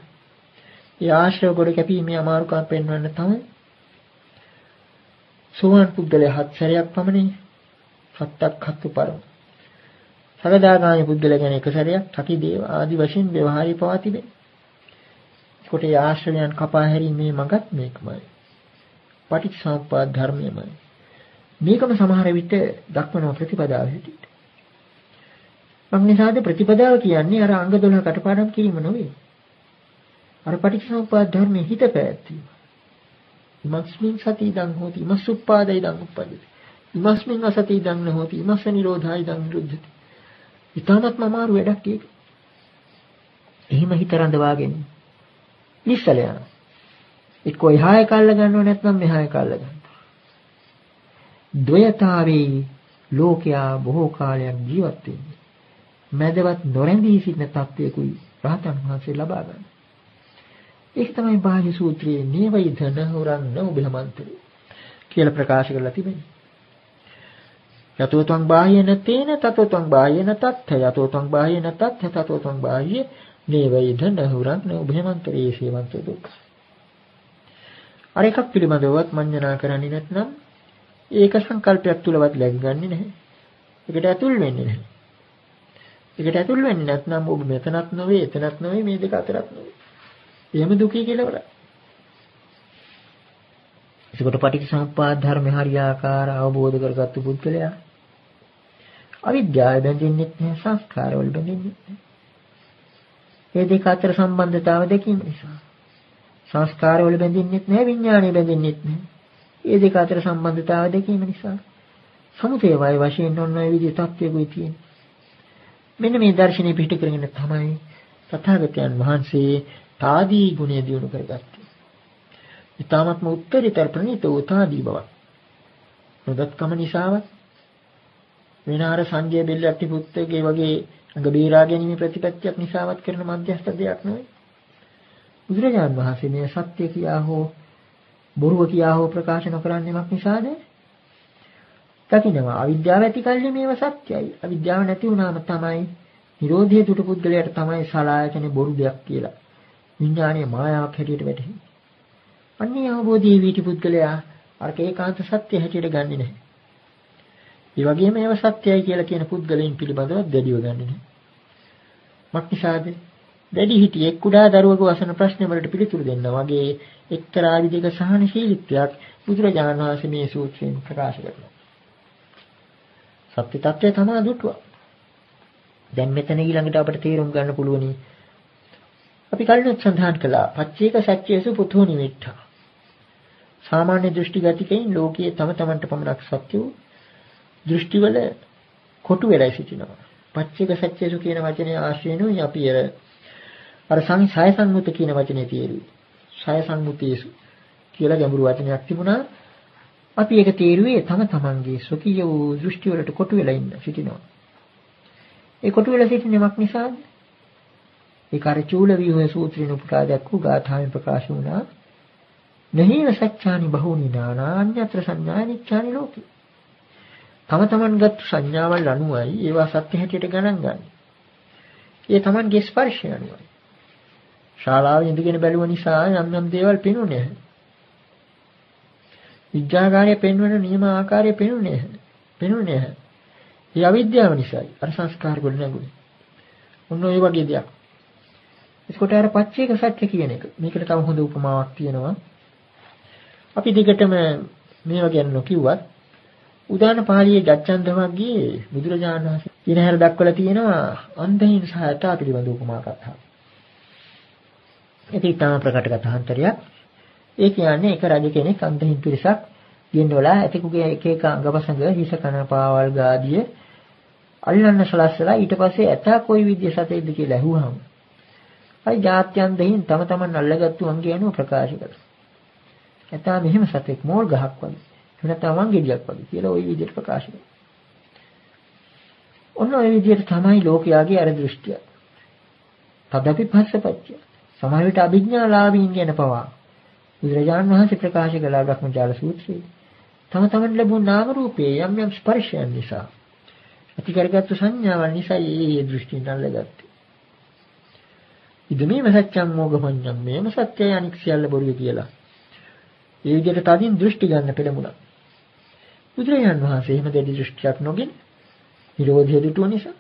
ඒ ආශ්‍රව ගොඩ කැපීමේ අමාරුකම් පෙන්වන්න තමයි සෝවාන් පුද්ගලයා 7 සැරයක් පමණින් සත්තක් හත්තු පරම. සකදාගාමි පුද්ගලයා ගැන එක සැරයක් ඨකි දේව ආදි වශයෙන් ව්‍යවහාරී පවා තිබේ. කොට ඒ ආශ්‍රවයන් කපා හැරීමේ මඟත් මේකමයි. පටිච්චසමුප්පාද ධර්මයමයි. මේකම සමහර විට දක්වන ප්‍රතිපදාව හැටියට. මග්නිසාද ප්‍රතිපදාව කියන්නේ අර අංග 12 කටපාඩම් කිරීම නෙවෙයි. අර පටිච්චසමුප්පාද ධර්මයේ හිත පැවැත්වීම. ඉමස්මින් සති ඉදං හෝති, ඉමස්සුප්පාදයි ඉදං උප්පජ්ජති. ඉමස්මින් අසති ඉදං නහෝති, ඉමස්ස නිරෝධයි ඉදං නිරුද්ධති. ඊටමත්ම අමාරු වැඩක් ඒක. එහෙම හිත රඳවාගෙන නිස්සල යනවා. එක්කෝ එහාය කල්ල ගන්නව නැත්නම් මෙහාය කල්ල ගන්නවා. ද්වයතාවේ ලෝකයා බොහෝ කාලයක් ජීවත් වෙන්නේ. මැදවත් නොරැඳී සිටින තත්වයකුයි රහතන් වහන්සේ ලබා ගන්න. ඒක තමයි බාහ්‍ය සූත්‍රයේ නේවයිධන හොරන්න උබලමන්තරේ කියලා ප්‍රකාශ කරලා තිබෙන්නේ. යතෝතං බාහ්‍යන තේන තතෝතං බාහ්‍යන තත්ථ යතෝතං බාහ්‍යන තත්ථ තතෝතං බාහ්‍ය නේවයිධන හොරන්න උබලමන්තරේ සේවන්ත දුක්ඛ. අර එකක් පිළිබඳවත් මඤ්ඤණා කරන්නේ නැත්නම් ඒක සංකල්පයක් තුලවත් läග්ගන්නේ නැහැ. ඒකට ඇතුල් වෙන්නේ නැහැ. ඒකට ඇතුල් වෙන්නේ නැත්නම් ඔබ මෙතනත් නොවේ, එතනත් නොවේ, මේ දෙක අතරත් නොවේ. එහෙම දුකී කියලා වල. ඒකට පටිච්චසමුප්පාද ධර්ම හරියාකාර අවබෝධ කරගත්තු පුද්ගලයා අවිද්‍යාව බැඳෙන්නෙත් නැහැ, සංස්කාරවල බැඳෙන්නෙත් නැහැ. මේ දෙක අතර සම්බන්ධතාව දැකීම නිසා සංස්කාරවල බැඳෙන්නෙත් නැහැ, විඥානය බැඳෙන්නෙත් නැහැ. මේ දෙක අතර සම්බන්ධතාව දැකීම නිසා සමුදය වය වශයෙන් ඔන්න ඔය විදිහේ තත්ත්වයකුයි තියෙන්නේ. මෙන්න මේ දර්ශනය පිට කරගෙන තමයි තථාගතයන් වහන්සේ තාදී ගුණය දියුණු කරගත්තේ. ඊ타මත්ම උත්තරීතර ප්‍රණීත උතාදී බව. නොදත්කම නිසාවත් විනාර සංජය බෙල්ලට්ටි පුත්තගේ වගේ අඟ බේරා ගැනීම ප්‍රතිපත්තියක් නිසාවත් කරන මධ්‍යස්ථ දෙයක් නෙවෙයි. බුදුරජාණන් වහන්සේ මේ සත්‍ය කියා හෝ බොරුව කියා හෝ ප්‍රකාශ නොකරන්නේ මොකක් නිසාද? දකින්නවා අවිද්‍යාව ඇති කල්ලි මේව සත්‍යයි. අවිද්‍යාව නැති වුණාම තමයි නිරෝධයේ දුටු පුද්ගලයාට තමයි සලායතනේ බොරු දෙයක් කියලා. විඥානීය මායාවක් හැටියට වැටහෙන්නේ. අන්නේ අවබෝධයේ වීටි පුද්ගලයා අර ඒකාන්ත සත්‍ය හැටියට ගන්නෙ නැහැ. ඒ වගේම ඒව සත්‍යයි කියලා කියන පුද්ගලයන් පිළිබඳව දැඩිව ගන්නෙ නැහැ. මක්නිසාද? දැඩි හිටියේ කුඩා දරුවෙකු අසන ප්‍රශ්න වලට පිළිතුරු දෙන්නා වගේ එක්තරා විදිහක සහනශීලීත්වයක් බුදුරජාණන් වහන්සේ මේ සූත්‍රයෙන් ප්‍රකාශ කරනවා. සත්‍ය tattve තමයි දුටුවා. දැන් මෙතන ඊළඟට අපිට තේරුම් ගන්න පුළුවනි. අපි කලින් සඳහන් කළා පච්චේක සත්‍යයසු පුතෝ නිමිත්තා. සාමාන්‍ය දෘෂ්ටිගතිකයින් ලෝකයේ තම තමන්ට පමණක් සත්‍ය වූ දෘෂ්ටිවල කොටු වෙලා සිටිනවා. පච්චේක සත්‍යයසු කියන වචනේ ආශ්‍රයනුයි අපි අර සය සංමුත කියන වචනේ තේරුවේ. සය සංමුතේසු කියලා ගැඹුරු වචනයක් තිබුණා. අපි ඒක තේරුවේ තම තමන්ගේ ස්වකීය වූ දෘෂ්ටි වලට කොටු වෙලා ඉන්න සිටිනවා. ඒ කොටු වෙලා සිටිනමක් නිසාද? ඒ කාර්යචූල විහය සූත්‍රින උපකාර දක්වූ ගාථාවෙන් ප්‍රකාශ වුණා. නහේව සත්‍යානි බහූනි නානා අඤ්ඤත්‍ර සංඥානිච්ඡානි ලෝකේ. තම තමන්ගත් සංඥාවල් අනුවයි ඒවා සත්‍ය හැටියට ගණන් ගන්න. ඒ තමන්ගේ ස්පර්ශය අනුවයි. ශාලාවේ ඉඳගෙන බැලුව නිසා යම් යම් දේවල් පේනුනේ නැහැ. විද්‍යාගාරයේ පෙන්වන නියම ආකාරයේ පෙන්වන්නේ නැහැ. ඒ අවිද්‍යාව නිසායි අර සංස්කාර වල නැගුණේ. ඔන්න ඔය වගේ දෙයක්. ඒකට අර පච්චේක සත්‍ය කියන එක. මේකට තව හොඳ උපමාවක් තියෙනවා. අපි දිගටම මේවා ගැන නොකියුවත් උදාන පාළියේ ජච්ඡන්ද වර්ගයේ බුදුරජාණන් වහන්සේ ඉනහැර දක්වලා තියෙනවා අන්ධයින් සහ යථා පිළිබඳ උපමා කතා. ඒක ඊටම ප්‍රකට කතාන්තරයක්. ඒ කියන්නේ එක රජ කෙනෙක් අන්ධහින් පිරිසක් ගෙන්නවලා ඇතෙකුගේ එක එක අංගපසංග හිස කන පාවල් ගාදිය අල්ලන්න සලස්සලා ඊට පස්සේ ඇතා කොයි විදිය සතෙක්ද කියලා ඇහුවාම අයි ජාත්‍යන් දෙහින් තම තමන් අල්ලගත්තු අංගය අනුව ප්‍රකාශ කළා. ඇතා මෙහෙම සතෙක් මෝල් ගහක් වගේ. එහෙම නැත්නම් වංගෙඩියක් වගේ කියලා ওই විදියට ප්‍රකාශ කළා. ඔන්න ওই විදියට තමයි ලෝකයාගේ අර දෘෂ්ටිය. තදපි පස්සපච්චය. සමහර විට අභිඥාලාභීන් ගැන පවා බුදුරජාණන් වහන්සේ ප්‍රකාශ කළ බ්‍රහ්මජාල සූත්‍රයේ තම තමන් ලැබුණු නාම රූපයේ යම් යම් ස්පර්ශයන් නිසා ඇති කරගත්තු සංඥාවල් නිසා ඒ දෘෂ්ටියෙන් අල්ලගත්තේ. ඉදමේ සත්‍යං මොගමඤ්ඤං මේම සත්‍යය අනික් සියල්ල බොරුයි කියලා. ඒ විදිහට තදින් දෘෂ්ටි ගන්න පෙළඹුණා. බුදුරජාණන් වහන්සේ එහෙම දෙවි දෘෂ්ටියක් නොගෙන නිරෝධය දුටුව නිසා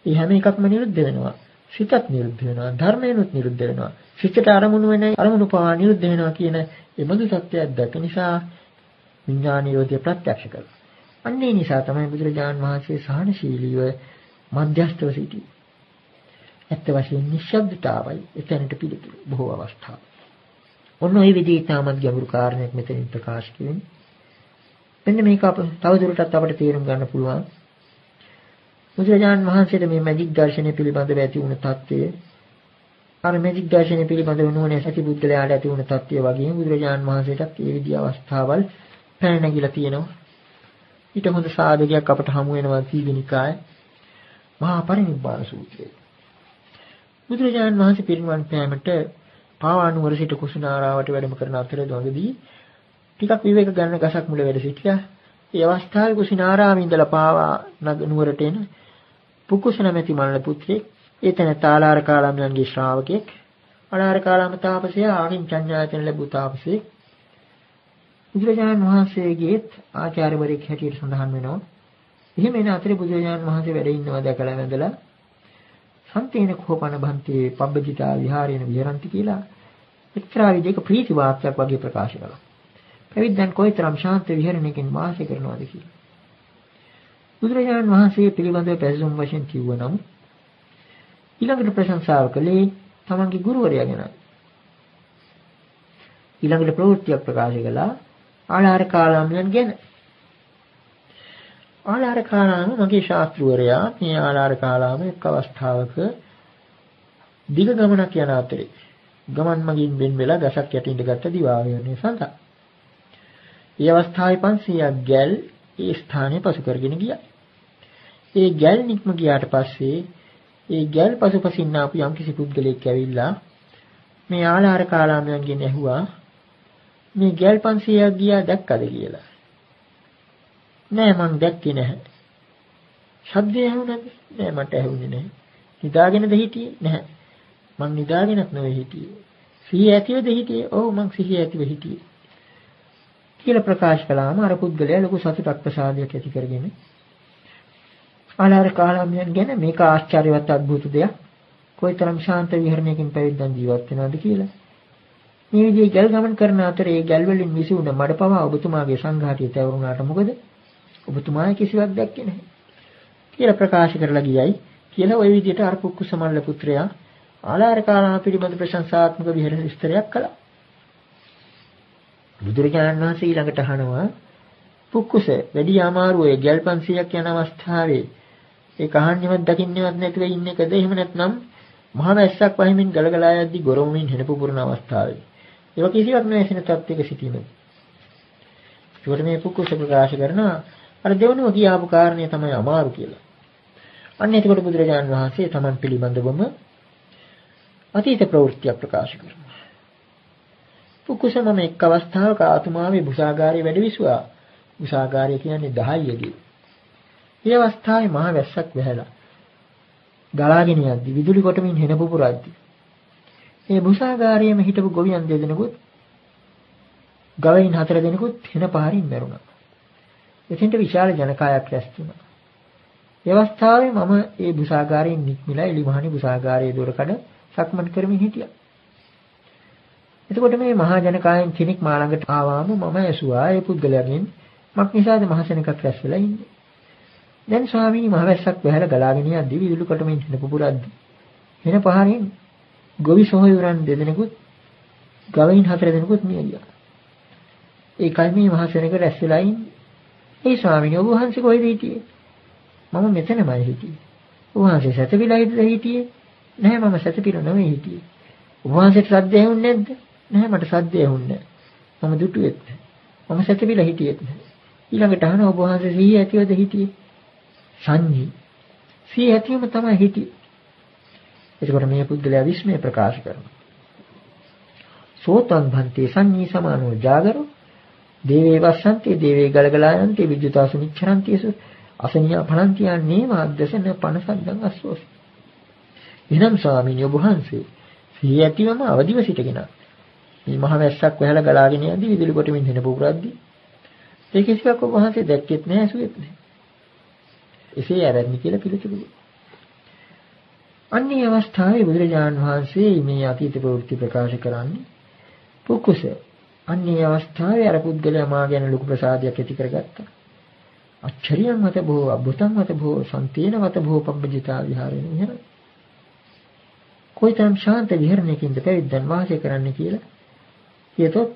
ඒ හැම එකක්ම නිරුද්ධ වෙනවා. සිතත් නිරුද්ධ වෙනවා. ධර්මයනුත් නිරුද්ධ වෙනවා. සිතට අරමුණු වෙන අරමුණු පවා නිරුද්ධ වෙනවා කියන එබඳු සත්‍යයක් දැක නිසා විඥාන නිරෝධය ප්‍රත්‍යක්ෂ කළා. අන්නේ නිසා තමයි බුදුරජාණන් වහන්සේ සහනශීලීව මධ්‍යස්ථව සිටියේ. ඇත්ත වශයෙන් නිශ්ශබ්දතාවයි එතනට පිළිතුරු බොහෝ අවස්ථා. ඔන්න ඔය විදිහට තාමත් ගැඹුරු කාරණයක් මෙතනින් ප්‍රකාශ කෙරෙන්නේ. මෙන්න මේක අප තවදුරටත් අපිට තේරුම් ගන්න පුළුවන්. බුදුරජාණන් වහන්සේට මේ මැජික් දර්ශනය පිළිබඳව ඇති වුණ தත්ත්වය අර මැජික් දර්ශනය පිළිබඳව නුවණ ඇති බුද්ධලයාට ඇති වුණ தත්ත්වය වගේම බුදුරජාණන් වහන්සේටත් මේ විදිහ අවස්ථාවල් පැන නැගිලා තියෙනවා. ඊට හොඳ සාධකයක් අපට හමු වෙනවා දීඝනිකාය මහා පරිනිබ්බාන සූත්‍රයේ. බුදුරජාණන් වහන්සේ පිරිනිවන් පෑමට පාවානුවර සිට කුසිනාරාවට වැඩම කරන අතරදී ටිකක් විවේක ගන්න ගසක් මුල වැඩ සිටියා. ඒ අවස්ථාවේ කුසිනාරාමේ ඉඳලා පාවා නුවරට එන පුකුස නැමැති මල්ල පුත්‍රයෙක් ඒතන තාලාර කාලම්යන්ගේ ශ්‍රාවකෙක් අනාර කාලම තාපසයා ආගින් චඤ්ඤායතන ලැබු තාපසෙක් බුදුරජාණන් වහන්සේගේත් ආචාර්යවරයෙක් හැටියට සඳහන් වෙනවා. එහෙම එන අතරේ බුදුරජාණන් වහන්සේ වැඩ ඉන්නවා දැකලා වැඳලා සන්තේන කෝපන භන්තේ පබ්බජිතා විහාරේන විහරಂತಿ කියලා එක්තරා විදිහක ප්‍රීති වාක්‍යයක් වගේ ප්‍රකාශ කළා. පැවිද්දන් කොයිතරම් ශාන්ත විහරණයකින් වාසය කරනවද කියලා. බුදුරජාණන් වහන්සේ පිළිබඳව පැසසුම් වශයෙන් කිව්වනම් ඊළඟට ප්‍රශංසාව කළේ තමන්ගේ ගුරුවරයා ගැන. ඊළඟට ප්‍රවෘත්තියක් ප්‍රකාශ කළා ආලාර කාලාමයන් ගැන. ආලාර කාලාම මගේ ශාස්ත්‍රවරයා මේ ආලාර කාලාම එක් අවස්ථාවක දිග ගමනක් යන අතරේ ගමන් මගින් වෙන් වෙලා ගසක් යට ඉඳගත් දිවාවයනේ සඳහා. ඒ අවස්ථාවේ 500ක් ගැල් ඒ ස්ථානයේ පසු කරගෙන ගියා. ඒ ගැල් නික්ම ගියාට පස්සේ ඒ ගැල් පසුපසින් ආපු යම්කිසි පුද්ගලයෙක් ඇවිල්ලා මේ ආලාර කාලාමයන්ගෙන් ඇහුවා මේ ගැල් 500ක් ගියා දැක්කද කියලා. නෑ මං දැක්කේ නැහැ. ශබ්දය ඇහුණාද? නෑ මට ඇහුනේ නැහැ. නිදාගෙනද හිටියේ? නැහැ. මං නිදාගෙනත් නෙවෙයි හිටියේ. සිහිය ඇතිවද හිටියේ? ඔව් මං සිහිය ඇතිව හිටියේ. කියලා ප්‍රකාශ කළාම අර පුද්ගලයා ලොකු සතුටක් ප්‍රසාදයක් ඇති කරගෙන ආලාර කාලාමයන් ගැන මේක ආශ්චර්යවත් අద్భుත දෙයක්. කොයිතරම් ශාන්ත විහරණයකින් පැවිද්දන් ජීවත් වෙනවද කියලා. මේ විදිහේ ගල් ගමන් කරන අතරේ ඒ ගල් වලින් විසුණ මඩ පවා ඔබතුමාගේ සංඝාටිය තවරුණාට මොකද? ඔබතුමායි කිසිවක් දැක්කේ නැහැ. කියලා ප්‍රකාශ කරලා ගියයි කියලා ওই විදිහට අර පුක්කුසමල්ල පුත්‍රයා ආලාර කාලාම පිළිබඳ ප්‍රශංසාත්මක විහරණ විස්තරයක් කළා. බුදුරජාණන් වහන්සේ ඊළඟට අහනවා පුක්කුස වැඩි අමාරු ඒ ගල් 500ක් යන අවස්ථාවේ ඒ කහන්නේවත් දකින්නේවත් නැතිව ඉන්න එකද එහෙම නැත්නම් මහා වැස්සක් වහිමින් ගලගලා යද්දී ගොරවමින් හෙන පුපුරන අවස්ථාවේ ඒක කිසිවක් නැසෙන තත්ත්වයක සිටීමද. ඒකට මේ පුක්කුස ප්‍රකාශ කරනවා අර දෙවනුව කියාපු කාරණේ තමයි අමාරු කියලා. අන්න එතකොට බුදුරජාණන් වහන්සේ තමන් පිළිබඳවම අතීත ප්‍රවෘත්තියක් ප්‍රකාශ කරනවා. පුක්කුසම එක් අවස්ථාවක ආතුමාවේ බුසාගාරයේ වැඩ විසුවා. බුසාගාරය කියන්නේ 10යගේ. මේ අවස්ථාවේ මහ වැස්සක් වැහැලා ගලාගෙන යද්දි විදුලි කොටමින් හෙන පුපුරද්දි මේ බුසාගාරයේම හිටපු ගොවියන් දෙදෙනෙකුත් ගවයින් 4 දෙනෙකුත් හෙන පාරින් මැරුණා. එතෙන්ට විශාල ජනකායක් රැස් වුණා. ඒ අවස්ථාවේ මම ඒ බුසාගාරයෙන් නික්මිලා එලිමහනි බුසාගාරයේ දොරකඩ සක්මන් කරමින් හිටියා. එතකොට මේ මහා ජනකායෙන් කෙනෙක් මා ළඟට ආවාම මම ඇසුවා ඒ පුද්ගලයාගෙන් මක් නිසාද මහසෙනකක් රැස් වෙලා ඉන්නේ. දැන් ස්වාමීනි මහ වැස්සක් වැහැලා ගලාගෙන යද්දී විදුලි කොටමින් හෙන පුපුරද්දි හෙන පහරින් ගොවි සොහොයුරන් දෙදෙනෙකුත් ගවයින් 4 දෙනෙකුත් මිය ගියා. ඒකයි මේ මහසෙනක රැස් වෙලා ඉන්නේ. ඒ ස්වාමීනි ඔබ වහන්සේ කොහෙද හිටියේ? මම මෙතනමයි හිටියේ. ඔබ වහන්සේ සැතපීලායිද හිටියේ? නැහැ මම සැතපීලා නෙවෙයි හිටියේ. ඔබ වහන්සේට සද්ද ඇහුන්නේ නැද්ද? නැහැ මට සද්ද ඇහුන්නේ නැහැ. මම දුටුවෙත් නැහැ. මම සැතපීලා හිටියෙත් නැහැ. ඊළඟට අහන ඔබ වහන්සේ සිහිය ඇතිවද හිටියේ? සංජී. සිහිය ඇතිවම තමයි හිටියේ. එතකොට මේ පුද්ගලයා විස්මය ප්‍රකාශ කරනවා. සෝතං භන්තේ සංජී සමානෝ ජාගරෝ දේවේ වස්සන්තේ දේවේ ගලගලායන්තේ විජ්ජතාසු නිච්චරන්තියසු අසනියා පණන්තියන්නේ මාද්දසන පනසද්දන් අස්සෝසි. එනම් ස්වාමීනි ඔබ වහන්සේ සිහිය ඇතිවම අවදිව සිටගෙන මේ මහ වැස්සක් වැහලා ගලාගෙන යද්දී විදුලි කොටමින් හෙන පුපුරද්දී ඒ කිසිවක් ඔබ වහන්සේ දැක්කෙත් නැහැ ඇසුවෙත් නැහැ. එසේ ආරම්භ කියලා පිළිතුරු. අන්නේ අවස්ථාවේ බුදුරජාණන් වහන්සේ මේ අතීත ප්‍රවෘත්ති ප්‍රකාශ කරන්නේ පුකුස. අන්නේ අවස්ථාවේ අර පුද්ගලයා මා ගැන ලොකු ප්‍රසාදයක් ඇති කරගත්තා. අච්චරියන් මත බොහෝ අබ්බුතං මත බොහෝ සන්තේන මත බොහෝ පබ්බජිතා විහාරෙන විහර. කොයිතරම් ශාන්ත විහරණයකින්ද පැවිද්දන් වාසය කරන්න කියලා කියතොත්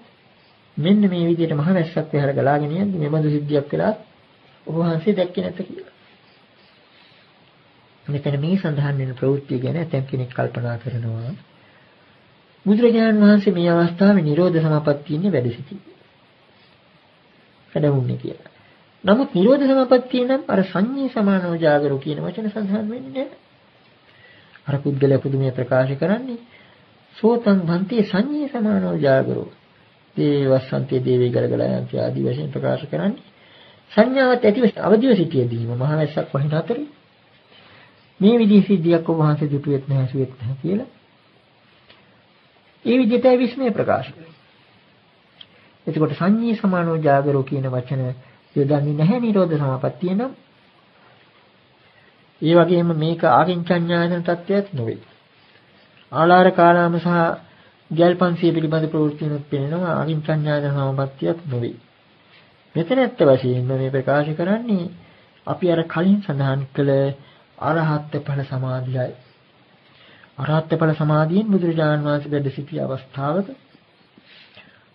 මෙන්න මේ විදිහට මහ වැස්සක් වැහැලා ගලාගෙන යද්දි මේ බඳු සිද්ධියක් වෙලා ඔබ වහන්සේ දැක්කේ නැත කියලා. මෙතන මේ සඳහන් වෙන ප්‍රවෘත්ති ගැන ඇතැම් කෙනෙක් කල්පනා කරනවා බුදුරජාණන් වහන්සේ මේ අවස්ථාවේ නිරෝධ සමාපත්තියේ වැඩ සිටියේ. වැඩවුන්නේ කියලා. නමුත් නිරෝධ සමාපත්තිය නම් අර සංඤේ සමානෝ ජාගරෝ කියන වචන සඳහන් වෙන්නේ නැහැ. අර පුද්ගලයා පුදුමය ප්‍රකාශ කරන්නේ සෝතං භන්තේ සංඤේ සමානෝ ජාගරෝ දේවස්සන්තේ දේවේ ගලගලයන්ති ආදී වශයෙන් ප්‍රකාශ කරන්නේ සංඥාවත් ඇතිව අවදිව සිටියදීම මහ වැස්සක් වහින අතරේ මේ විදිහේ සිද්ධියක් ඔබ වහන්සේ දුටුවෙත් නැහැ සුවෙත් නැහැ කියලා ඒ විදිහට විශ්මය ප්‍රකාශ කරනවා. එතකොට සංඤේ සමානෝ ජාගරෝ කියන වචන යොදන්නේ නැහැ නිරෝධ සමාපත්තිය නම්. ඒ වගේම මේක ආකින්චඤ්ඤායතන තත්ත්වයක් නෙවෙයි. ආලාර කාලාම සහ ගල්පන්සිය පිළිබඳ ප්‍රවෘත්තිනුත් පෙනෙනවා ආකින්චඤ්ඤායතන සමපත්තියක් නෙවෙයි. මෙතන ඇත්ත වශයෙන්ම මේ ප්‍රකාශ කරන්නේ අපි අර කලින් සඳහන් කළ අරහත් ඵල සමාධියයි. අරහත් ඵල සමාධියෙන් බුදුරජාණන් වහන්සේ වැඩ සිටි අවස්ථාවක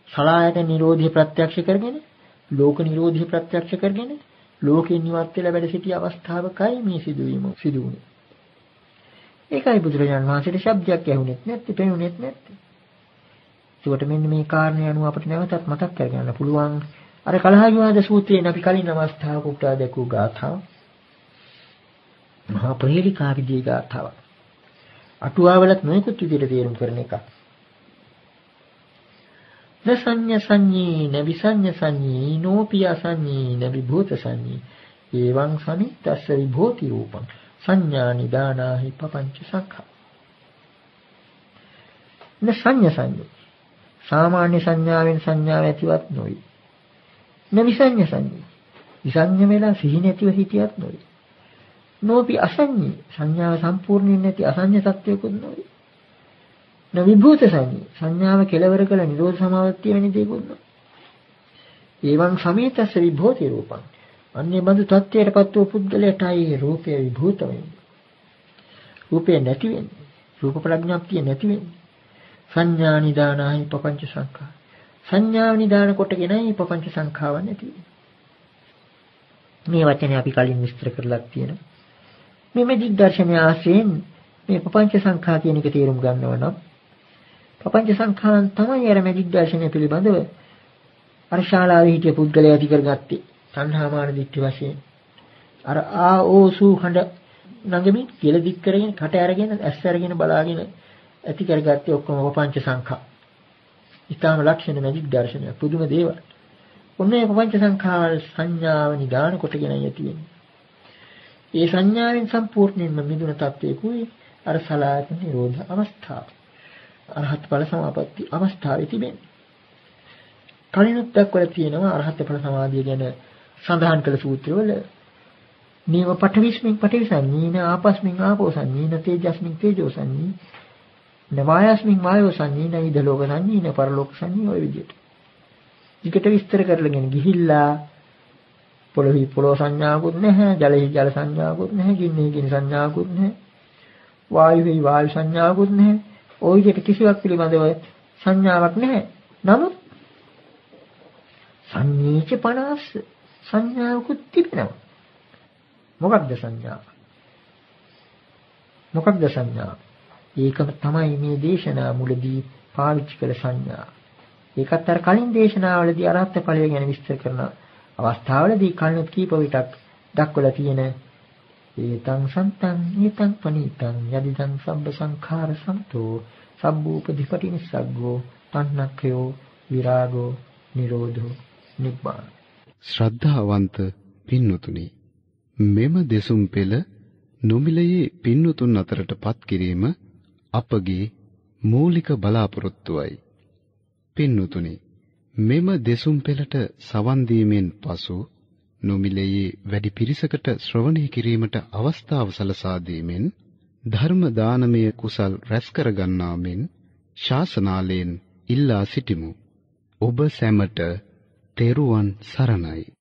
සලායතන නිරෝධිය ප්‍රත්‍යක්ෂ කරගෙන ලෝක නිරෝධිය ප්‍රත්‍යක්ෂ කරගෙන ලෝකේ නිවත් වෙලා වැඩ සිටි අවස්ථාවකයි මේ සිදුවීම සිදු වුණේ. ඒකයි බුදුරජාණන් වහන්සේට ශබ්දයක් ඇහුනෙත් නැත්තේ, පෙනුනෙත් නැත්තේ. ඒකට මෙන්න මේ කාරණේ අනුව අපිට නැවතත් මතක් කරගන්න පුළුවන්. අර කලහ විවාද සූත්‍රයෙන් අපි කලින් අවස්ථාවක උපුටා දැකූ ගාථාව. මහා ප්‍රහේලිකා විදියේ ගාථාවක්. අටුවාවලත් නොයෙකුත් විදිහට තේරුම් කරන එකක්. නසඤ්ඤ සංඤී නවිසඤ්ඤ සංඤී නෝපිය සංඤී නවිභූත සංඤී එවං සමිත්තස්ස විභූති රූපං සංඥා නිදානාහි පపంచ සංඛා. නසඤ්ඤ සංඤී සාමාන්‍ය සංඥාවෙන් සංඥාව ඇතිවත් නොවේ. නවිසඤ්ඤ සංඤී විසඤ්ඤ වෙලා සිහි නැතිව හිටියත් නොවේ. නෝපි අසඤ්ඤී සංඥාව සම්පූර්ණයෙන් නැති අසඤ්ඤ සත්‍යයකුත් නොවේ. නවිභූත සංඤී සංඥාව කෙලවර කළ නිරෝධ සමාවර්තිය වෙන දෙයක්ුත් නොවේ. එවං සමේතස්ස විභූති රූපං අන්නේ බඳු තත්ත්වයටපත් වූ පුද්ගලයාටයි රූපය විභූත වෙන්නේ. රූපය නැති වෙන්නේ. රූප ප්‍රඥාප්තිය නැති වෙන්නේ. සංඥා නිදානාහි පపంచ සංඛා සංඥාව නිදාන කොටගෙනයි පపంచ සංඛාව නැති වෙන්නේ. මේ වචනේ අපි කලින් විස්තර කරලා තියෙනවා. මේ මෙදික් දර්ශනය ආශ්‍රයෙන් මේ පపంచ සංඛා කියන එක තේරුම් ගන්නව නම් පపంచ සංඛාන් තමයි අර මෙදික් දර්ශනය පිළිබඳව අර ශාලාවේ හිටිය පුද්ගලයා ඇති කරගත්තේ සංහාමාන දිට්ඨි වශයෙන්. අර ආෝසු හඬ නගමින් කියලා දික් කරගෙන කට අරගෙන ඇස් අරගෙන බලාගෙන ඇති කරගත්තේ ඔක්කොම පపంచ සංඛා. ඊටාම ලක්ෂණ මෙදික් දර්ශනය පුදුම දේවල්. ඔන්නේ පపంచ සංඛාවල් සංඥාව නිදාන කොටගෙනයි ඇති වෙන්නේ. ඒ සංඥාවෙන් සම්පූර්ණයෙන්ම මිදුණ තත්වයකුයි අර සලායතන නිරෝධ අවස්ථාව. අරහත් ඵල සමාපatti අවස්ථාවේ තිබෙන්නේ. කලිනුත් දක්වලා තියෙනවා අරහත් ඵල සමාධිය ගැන සඳහන් කළ සූත්‍රවල නීව පඨවිස්මින් පඨවිසඤ්ඤීන ආපස්මින් ආපෝසඤ්ඤීන තේජස්මින් තේජෝසඤ්ඤී නවායස්මින් වායෝසඤ්ඤීන විදලෝක සංඤීන පරලෝක සංඤී ඔය විදිහට. ඊකට විස්තර කරලාගෙන ගිහිල්ලා පොළොවේ පොළොව සංඥාවකුත් නැහැ, ජලයේ ජල සංඥාවකුත් නැහැ, ගින්නේ ගිනි සංඥාවකුත් නැහැ, වායුවේ වායු සංඥාවකුත් නැහැ. ওই විදිහට කිසිවක් පිළිබඳව සංඥාවක් නැහැ. නමුත් සංඤීච 50 සංඥාවකුත් තිබෙනවා. මොකක්ද සංඥාව? මොකක්ද සංඥාව? ඒකම තමයි මේ දේශනා මුලදී පාවිච්චි කළ සංඥා. ඒකත් අර කලින් දේශනාවලදී අරහත් ඵලය ගැන විස්තර කරන අවස්ථාවලදී කලින් කීප විටක් දක්වලා තියෙන ඒතං සන්තං ඊතං පනීතං යදිදං සබ්බ සංඛාර සම්තෝ සබ්බූපදීපටි නිස්සග්ගෝ තණ්හක්ඛයෝ විරාගෝ නිරෝධෝ නිබ්බාන. ශ්‍රද්ධාවන්ත පින්වතුනි, මෙම දෙසුම් පෙළ නොමිලයේ පින්වතුන් අතරටපත් කිරීම අපගේ මූලික බලාපොරොත්තුවයි. පින්වතුනි, මෙම දෙසුම් පෙළට සවන් දීමෙන් පසු නොමිලයේ වැඩි පිරිසකට ශ්‍රවණය කිරීමට අවස්ථාව සලසා දීමෙන් ධර්ම දානමය කුසල් රැස් කර ගන්නා මෙන් ශාසනාලයෙන් ඉල්ලා සිටිමු. ඔබ සැමට තෙරුවන් සරණයි.